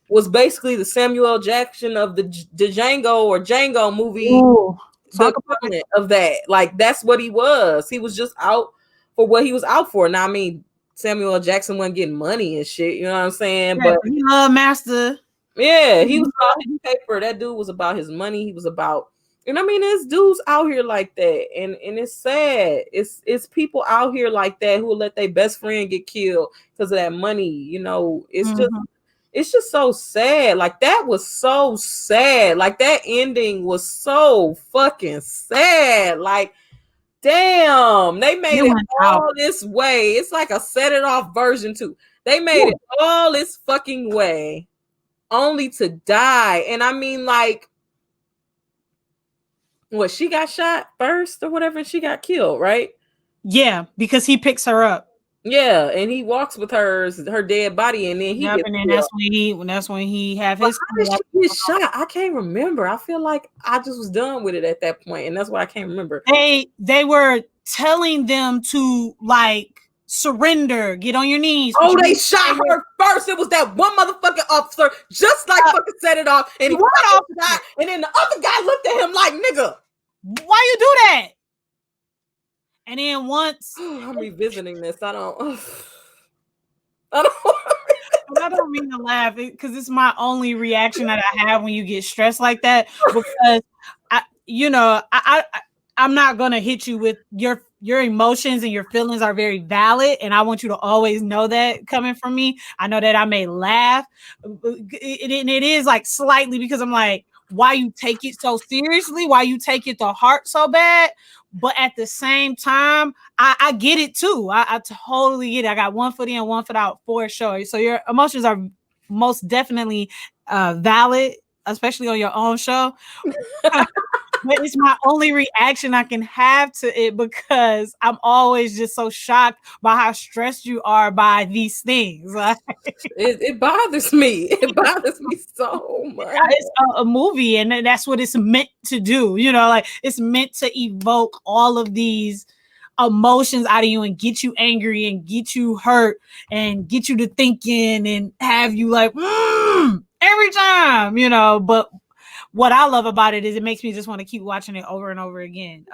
was basically the Samuel Jackson of the Django or Django movie. Ooh, the equivalent of that. Like that's what he was. He was just out for what he was out for. Now, I mean, Samuel Jackson wasn't getting money and shit, you know what I'm saying? Yeah, but he loved Master. Yeah, he was about his paper. That dude was about his money. He was about, and I mean, there's dudes out here like that, and it's sad. It's people out here like that who will let their best friend get killed because of that money. You know, it's just so sad. Like that was so sad. Like that ending was so fucking sad. Like, damn, they made it all this way. It's like a set it off version too. They made it all this fucking way only to die. And I mean, like, what, she got shot first or whatever, and she got killed, right? Yeah, because he picks her up. Yeah, and he walks with her dead body, and then he gets and then killed. that's when he have his. How did she get shot? I can't remember. I feel like I just was done with it at that point, and that's why I can't remember. They were telling them to like surrender, get on your knees. Oh, they shot her first. It was that one motherfucking officer, just like fucking set it off, and he off guy, and then the other guy looked at him like, nigga, why you do that? And then once I'm revisiting this, I don't mean to laugh because it's my only reaction that I have when you get stressed like that, because I'm not gonna hit you with your emotions, and your feelings are very valid, and I want you to always know that coming from me. I know that I may laugh, it is like slightly because I'm like, why you take it so seriously, why you take it to heart so bad. But at the same time, I get it too. I totally get it. I got one foot in, one foot out for sure. So your emotions are most definitely valid, especially on your own show. But it's my only reaction I can have to it, because I'm always just so shocked by how stressed you are by these things. It bothers me. It bothers me so much. It's a movie, and that's what it's meant to do. You know, like it's meant to evoke all of these emotions out of you and get you angry and get you hurt and get you to thinking and have you like every time, you know. But what I love about it is it makes me just want to keep watching it over and over again.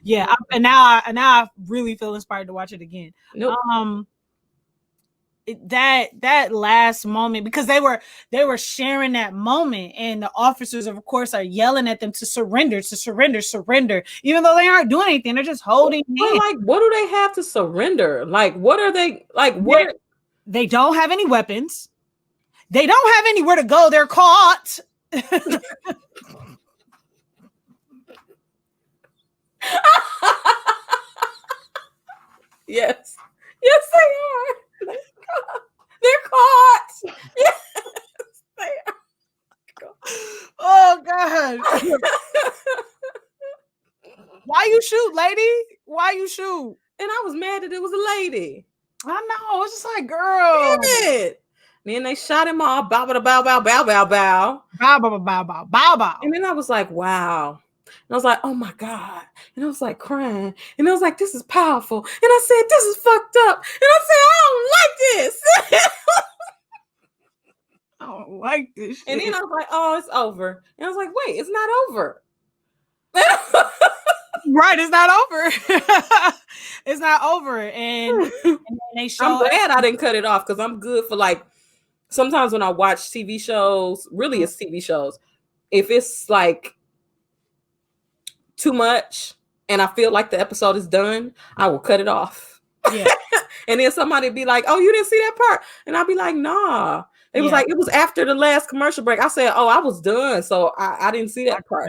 Yeah, and now I really feel inspired to watch it again. Nope. That last moment, because they were sharing that moment, and the officers of course are yelling at them to surrender, even though they aren't doing anything. They're just holding hands. Like, what do they have to surrender? Like, what are they like? What? They don't have any weapons. They don't have anywhere to go. They're caught. Yes, they are. They're caught. Yes, they are. Oh God. Why you shoot, lady? Why you shoot? And I was mad that it was a lady. I know. It's just like, girl. Damn it. Then they shot him all, bow, bow, bow, bow, bow, bow, bow. Bow, bow, bow, bow, bow, bow. And then I was like, wow. And I was like, oh my God. And I was like crying. And I was like, this is powerful. And I said, this is fucked up. And I said, I don't like this. I don't like this shit. And then I was like, oh, it's over. And I was like, wait, it's not over. Right, it's not over. It's not over. And they show. I'm glad I didn't cut it off because I'm good for like, sometimes when I watch TV shows, really it's TV shows, if it's like too much and I feel like the episode is done, I will cut it off. Yeah. And then somebody be like, oh, you didn't see that part? And I'll be like, nah. It was like, it was after the last commercial break. I said, oh, I was done. So I didn't see that part.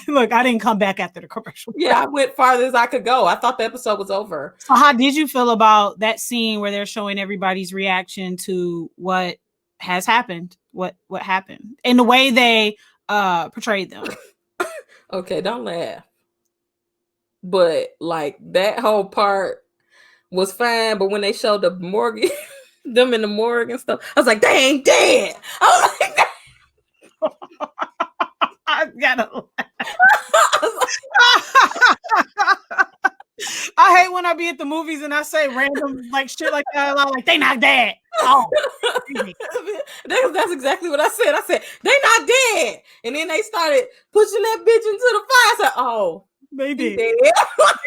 Look, I didn't come back after the commercial. Yeah, I went farther as I could go. I thought the episode was over. So how did you feel about that scene where they're showing everybody's reaction to what has happened? What happened? And the way they portrayed them. Okay, don't laugh. But like that whole part was fine, but when they showed the morgue, them in the morgue and stuff, I was like, they ain't dead. I was like, I gotta I hate when I be at the movies and I say random like shit like that. I'm like, they not dead. Oh, that's exactly what I said. I said, they not dead. And then they started pushing that bitch into the fire. I said, oh, they did. They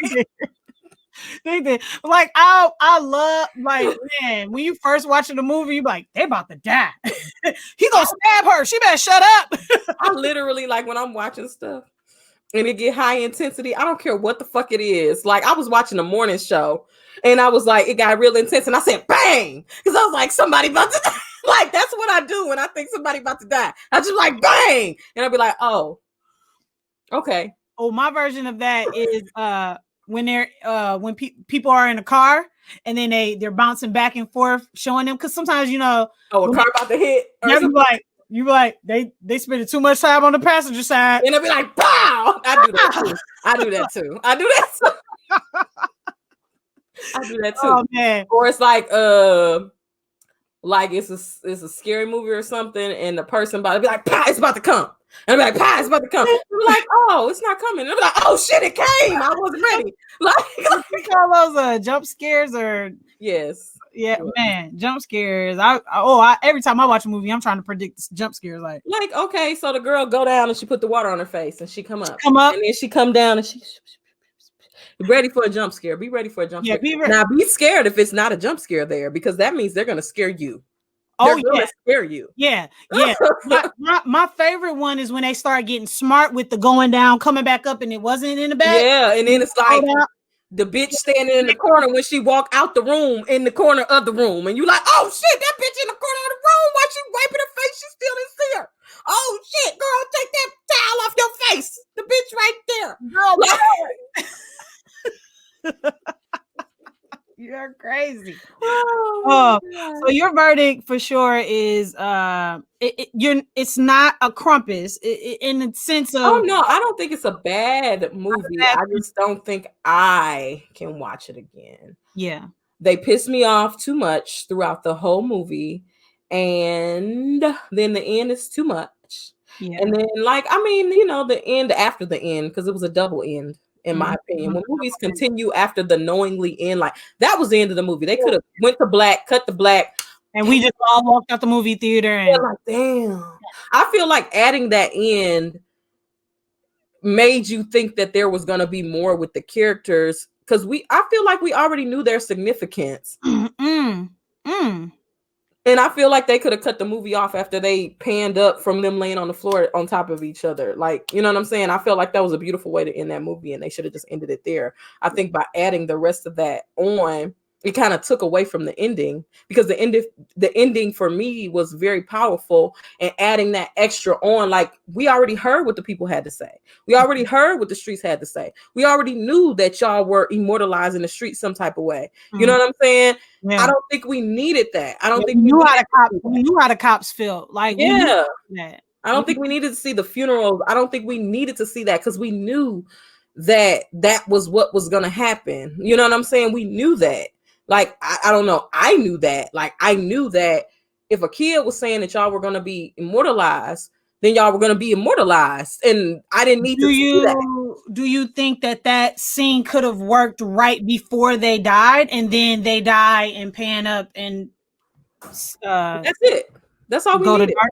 did. They did. Like I love, like, man, when you first watching the movie, you're like, they about to die. He gonna stab her. She better shut up. I literally, like, when I'm watching stuff and it get high intensity, I don't care what the fuck it is. Like, I was watching a morning show and I was like, it got real intense and I said, bang, because I was like, somebody about to die. Like, that's what I do when I think somebody about to die. I just like, bang, and I'll be like, oh, okay. Oh, my version of that is when they're when people are in a car and then they're bouncing back and forth, showing them, because sometimes, you know, a car about to hit. You be like they spending too much time on the passenger side, and they'll be like, "Pow!" I do that too. I do that too. Oh man! Or it's like it's a scary movie or something, and the person about to be like, "Pow! It's about to come." And I'm like, "Pow! It's about to come." We're like, "Oh, it's not coming." And I'm like, "Oh shit! It came! I wasn't ready." Like, you call those jump scares or yes. Yeah, man, jump scares. Every time I watch a movie, I'm trying to predict jump scares. Like, okay, so the girl go down and she put the water on her face and she come up, and then she come down and she ready for a jump scare. Be ready for a jump scare. Now be scared if it's not a jump scare there, because that means they're gonna scare you. They're gonna scare you. Yeah. My favorite one is when they start getting smart with the going down, coming back up, and it wasn't in the back. Yeah, and then it's like the bitch standing in the corner when she walk out the room, in the corner of the room, and you like, oh shit, that bitch in the corner of the room, why she wiping her face? She still didn't see her. Oh shit, girl, take that towel off your face. The bitch right there. Girl, you're crazy. So your verdict for sure is it's not a Krampus in the sense of, oh no, I don't think it's a bad movie. I just don't think I can watch it again. Yeah, they pissed me off too much throughout the whole movie, and then the end is too much. Yeah. And then, like, I mean, you know, the end after the end, because it was a double end. In my opinion, when movies continue after the knowingly end, like that was the end of the movie. They could have went to black, cut the black, and we just all walked out the movie theater. And like, damn, I feel like adding that end made you think that there was gonna be more with the characters, because I feel like we already knew their significance. And I feel like they could have cut the movie off after they panned up from them laying on the floor on top of each other. Like, you know what I'm saying? I feel like that was a beautiful way to end that movie, and they should have just ended it there. I think by adding the rest of that on, it kind of took away from the ending, because the ending for me was very powerful, and adding that extra on, like, we already heard what the people had to say. We already heard what the streets had to say. We already knew that y'all were immortalized in the streets some type of way. You know what I'm saying? I Yeah. don't think we needed that. I don't Yeah, think we needed we knew how the cops felt. Like we knew yeah. that. I don't think we needed to see the funerals. I don't think we needed to see that, because we knew that that was what was going to happen. You know what I'm saying? We knew that. Like, I don't know. I knew that. Like, I knew that if a kid was saying that y'all were going to be immortalized, then y'all were going to be immortalized. And I didn't need to see that. Do you think that scene could have worked right before they died, and then they die and pan up and That's it. That's all we go to needed. dark?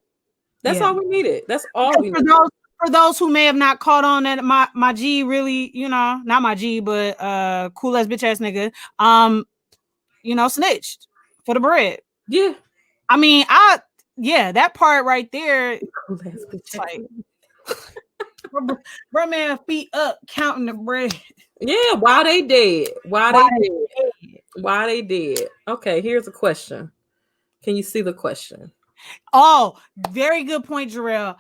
That's all we needed. That's all we For needed. those who may have not caught on that my G really, not my G, but cool ass bitch ass nigga, snitched for the bread. Yeah. I mean, that part right there. Cool ass bitch. Like, bro, man, feet up, counting the bread. Yeah, why they dead? Why they dead? Okay, here's a question. Can you see the question? Oh, very good point, Jarrell.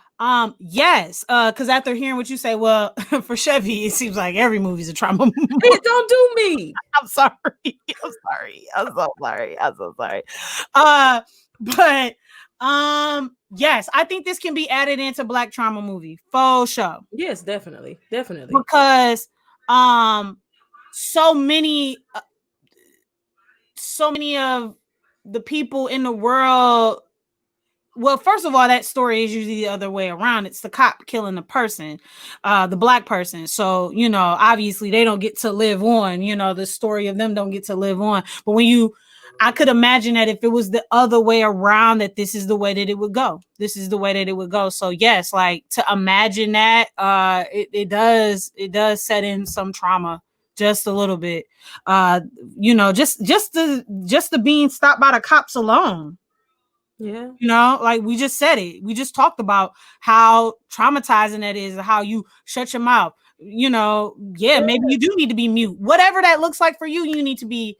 Yes, because after hearing what you say, well, for Chevy, it seems like every movie's a trauma movie. Hey, don't do me. I'm sorry. I'm so sorry. But yes, I think this can be added into Black trauma movie for sure. Yes, definitely. Because so many of the people in the world. Well, first of all, that story is usually the other way around. It's the cop killing the person, the Black person. So, obviously they don't get to live on, the story of them don't get to live on. But I could imagine that if it was the other way around, that this is the way that it would go. So yes, like, to imagine that, it does set in some trauma just a little bit. Just the being stopped by the cops alone. Yeah. Like we just said it. We just talked about how traumatizing that is, how you shut your mouth. Maybe you do need to be mute. Whatever that looks like for you, you need to be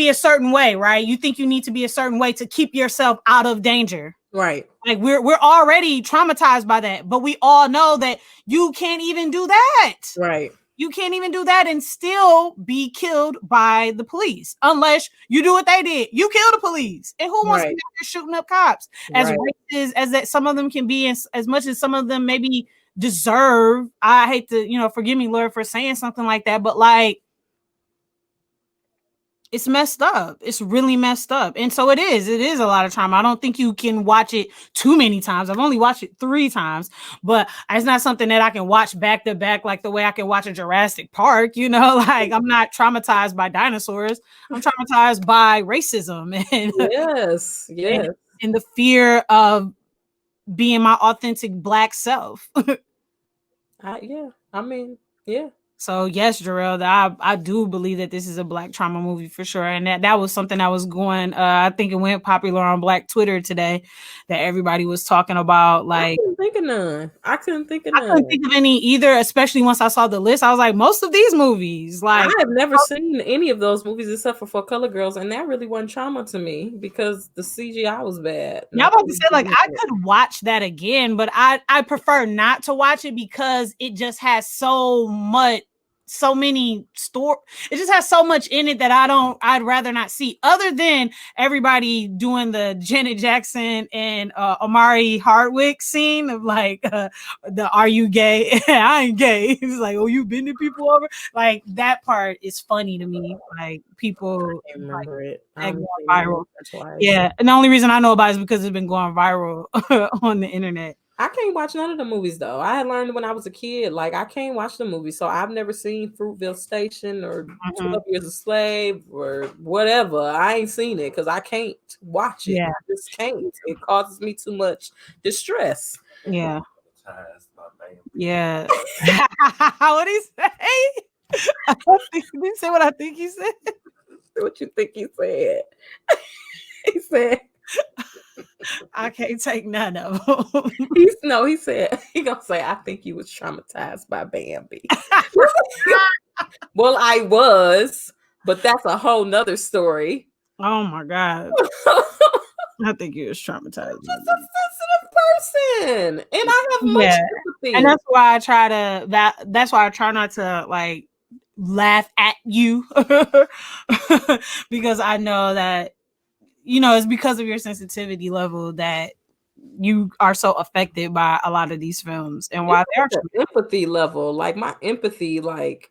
a certain way, right? You think you need to be a certain way to keep yourself out of danger. Right. Like we're already traumatized by that, but we all know that you can't even do that. Right. You can't even do that and still be killed by the police, unless you do what they did. You kill the police, and who wants to be out there shooting up cops? As racist as that some of them can be, as much as some of them maybe deserve. I hate to, forgive me, Lord, for saying something like that, but like, it's messed up. It's really messed up. And so it is a lot of trauma. I don't think you can watch it too many times. I've only watched it 3 times, but it's not something that I can watch back to back like the way I can watch a Jurassic Park, like I'm not traumatized by dinosaurs. I'm traumatized by racism and yes. and the fear of being my authentic Black self. Yeah. So yes, Jarrell, I do believe that this is a Black trauma movie for sure, and that was something that was going. I think it went popular on Black Twitter today, that everybody was talking about. Like, I couldn't think of any either. Especially once I saw the list, I was like, most of these movies, like, I have never seen any of those movies except for Color Girls, and that really wasn't trauma to me because the CGI was bad. Yeah, I'm about to say, like, I could watch that again, but I prefer not to watch it because it just has so many it just has so much in it that I'd rather not see, other than everybody doing the Janet Jackson and Omari Hardwick scene of like the "Are you gay?" I ain't gay. It's like, oh, you bending people over. Like, that part is funny to me. Like, people, I can't remember it. Going viral. Yeah, and the only reason I know about it is because it's been going viral on the internet. I can't watch none of the movies though. I had learned when I was a kid, like, I can't watch the movies. So I've never seen Fruitvale Station or 12 Years a Slave or whatever. I ain't seen it because I can't watch it. Yeah. I just can't. It causes me too much distress. Yeah. Yeah. What did he say? Did he say what I think he said? What you think he said? He said, I can't take none of them. He said, he gonna say, I think you was traumatized by Bambi. Well, I was, But that's a whole nother story. Oh my God. I think he was traumatized. I'm just a sensitive person, and I have much sympathy. And that's why I try to that's why I try not to like laugh at you because I know that it's because of your sensitivity level that you are so affected by a lot of these films and why they're the empathy level. Like my empathy, like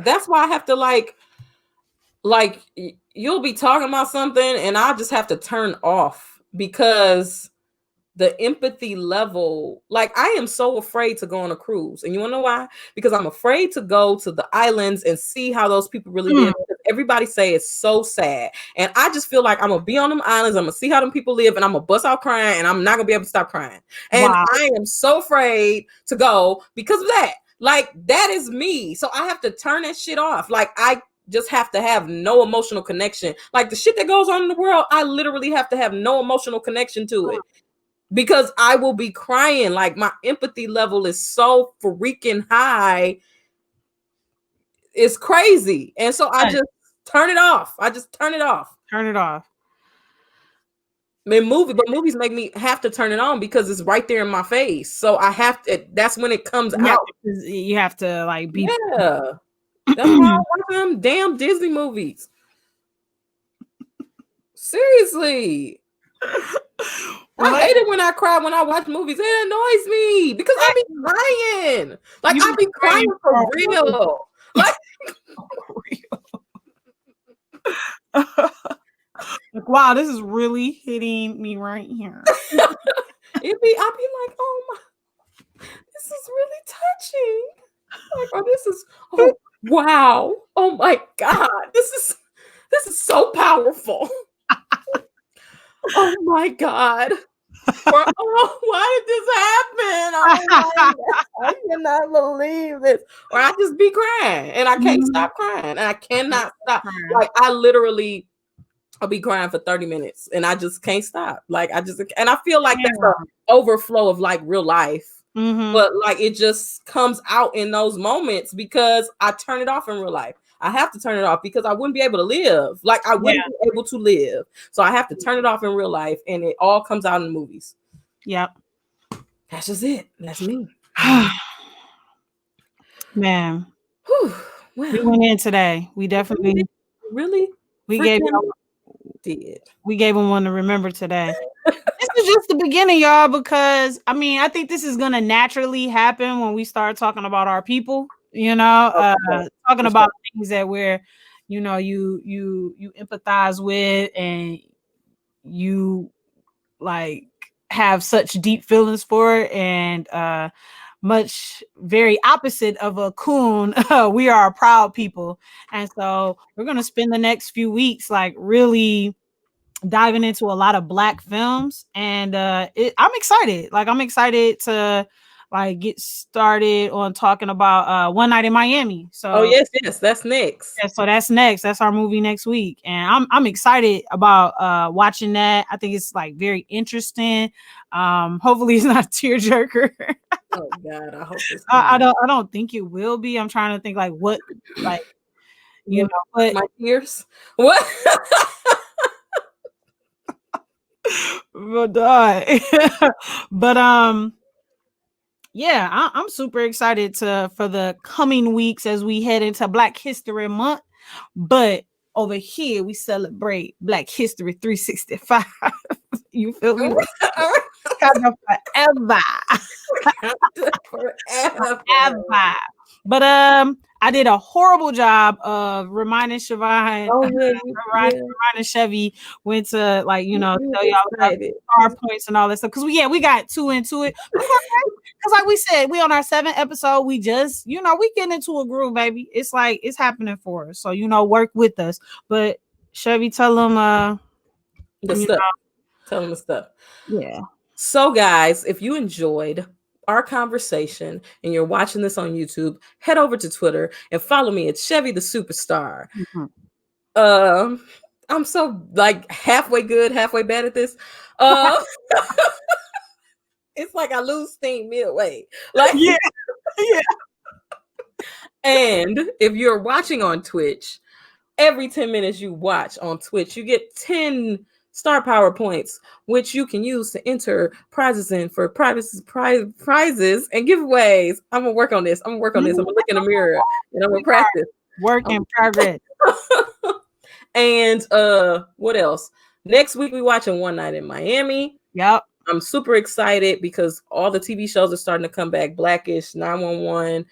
that's why I have to like you'll be talking about something and I just have to turn off because the empathy level, like I am so afraid to go on a cruise. And you want to know why? Because I'm afraid to go to the islands and see how those people really live. Everybody say it's so sad. And I just feel like I'm going to be on them islands. I'm going to see how them people live and I'm going to bust out crying and I'm not going to be able to stop crying. And I am so afraid to go because of that. Like that is me. So I have to turn that shit off. Like I just have to have no emotional connection. Like the shit that goes on in the world, I literally have to have no emotional connection to it. Because I will be crying. Like my empathy level is so freaking high. It's crazy. And so I just turn it off. Turn it off. But movies make me have to turn it on because it's right there in my face. So I have to, that's when it comes out. You have to like be. Yeah. That's why I watch them damn Disney movies. Seriously. I hate it when I cry when I watch movies. It annoys me because I be crying. Like I be crying for real. Like like, wow, this is really hitting me right here. I'll be like, oh my, this is really touching. Like, oh, this is wow. Oh my God. This is so powerful. Oh my God. Why did this happen? Oh I cannot believe this. Or I just be crying and I can't stop crying. And I cannot stop. Like I'll be crying for 30 minutes and I just can't stop. Like and I feel like that's an overflow of like real life. But like it just comes out in those moments because I turn it off in real life. I have to turn it off because I wouldn't be able to live. Like I wouldn't be able to live. So I have to turn it off in real life and it all comes out in the movies. Yep. That's just it. That's me. Man. Whew. Wow. We went in today. We definitely we gave them one to remember today. This is just the beginning, y'all, because I mean, I think this is gonna naturally happen when we start talking about our people, talking about things that we're, you empathize with and you like have such deep feelings for it, and much very opposite of a coon. We are a proud people, and so we're gonna spend the next few weeks like really diving into a lot of Black films, and I'm excited. Like I'm excited to like get started on talking about One Night in Miami. So yes, that's next. Yeah, so that's next. That's our movie next week, and I'm excited about watching that. I think it's like very interesting. Hopefully, it's not a tearjerker. Oh God, I hope it's not. I don't think it will be. I'm trying to think like what like but my tears. What? but yeah, I'm super excited for the coming weeks as we head into Black History Month. But over here we celebrate Black History 365. You feel me? Forever. But I did a horrible job of reminding Siobhan, reminding Chevy when to like, tell y'all about star points and all that stuff. Because we got too into it. Because like we said, we on our 7th episode, we just, we getting into a groove, baby. It's like, it's happening for us. So, work with us. But Chevy, tell them the stuff. Tell them the stuff. Yeah. So guys, if you enjoyed our conversation and you're watching this on YouTube, head over to Twitter and follow me at Chevy the Superstar. I'm so like halfway good, halfway bad at this. It's like I lose steam midway. Like yeah. And if you're watching on Twitch every 10 minutes you watch on Twitch, you get 10 star power points, which you can use to enter prizes in for prizes and giveaways. I'm gonna work on this. I'm gonna look in the mirror and I'm gonna practice. Work in progress. And what else? Next week we watching One Night in Miami. Yep. I'm super excited because all the TV shows are starting to come back. Blackish, 911,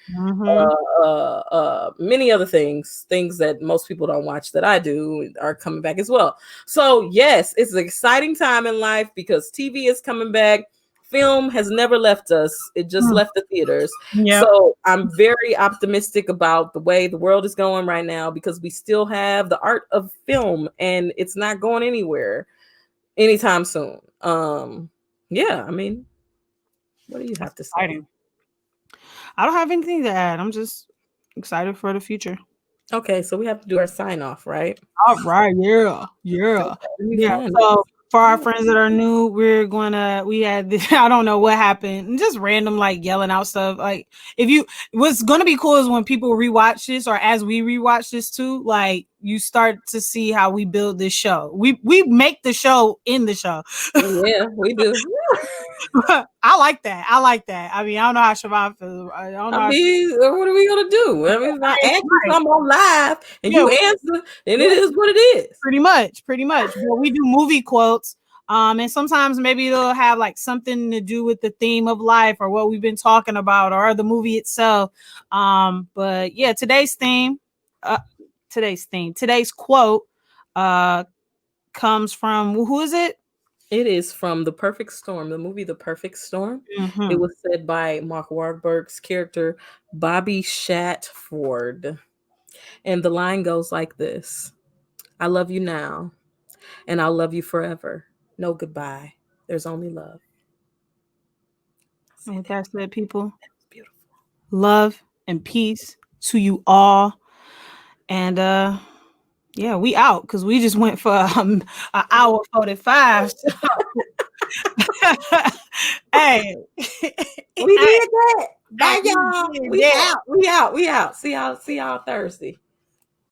many other things that most people don't watch that I do are coming back as well. So yes, it's an exciting time in life because TV is coming back. Film has never left us. It just left the theaters. Yep. So I'm very optimistic about the way the world is going right now because we still have the art of film and it's not going anywhere anytime soon. Yeah, I mean, what do you have to say? Exciting. I don't have anything to add. I'm just excited for the future. Okay, so we have to do our sign off, right? All right. Yeah. Yeah. So for our friends that are new, we had this, I don't know what happened, just random like yelling out stuff. Like what's gonna be cool is when people rewatch this or as we rewatch this too, like you start to see how we build this show. We make the show in the show. Yeah, we do. I like that. I mean, I don't know how Siobhan feels. I don't know. What are we gonna do? I mean, if I ask you come on live and you answer, then it is what it is. Pretty much. But we do movie quotes. And sometimes maybe it'll have like something to do with the theme of life or what we've been talking about or the movie itself. But yeah, today's quote comes from, who is it? It is from The Perfect Storm, the movie The Perfect Storm. Mm-hmm. It was said by Mark Wahlberg's character, Bobby Shatford. And the line goes like this: I love you now, and I'll love you forever. No goodbye. There's only love. And with that said, people, beautiful. Love and peace to you all. And yeah, we out because we just went for an hour 45. So. Hey, we did that. Bye, y'all. We out. See y'all Thursday.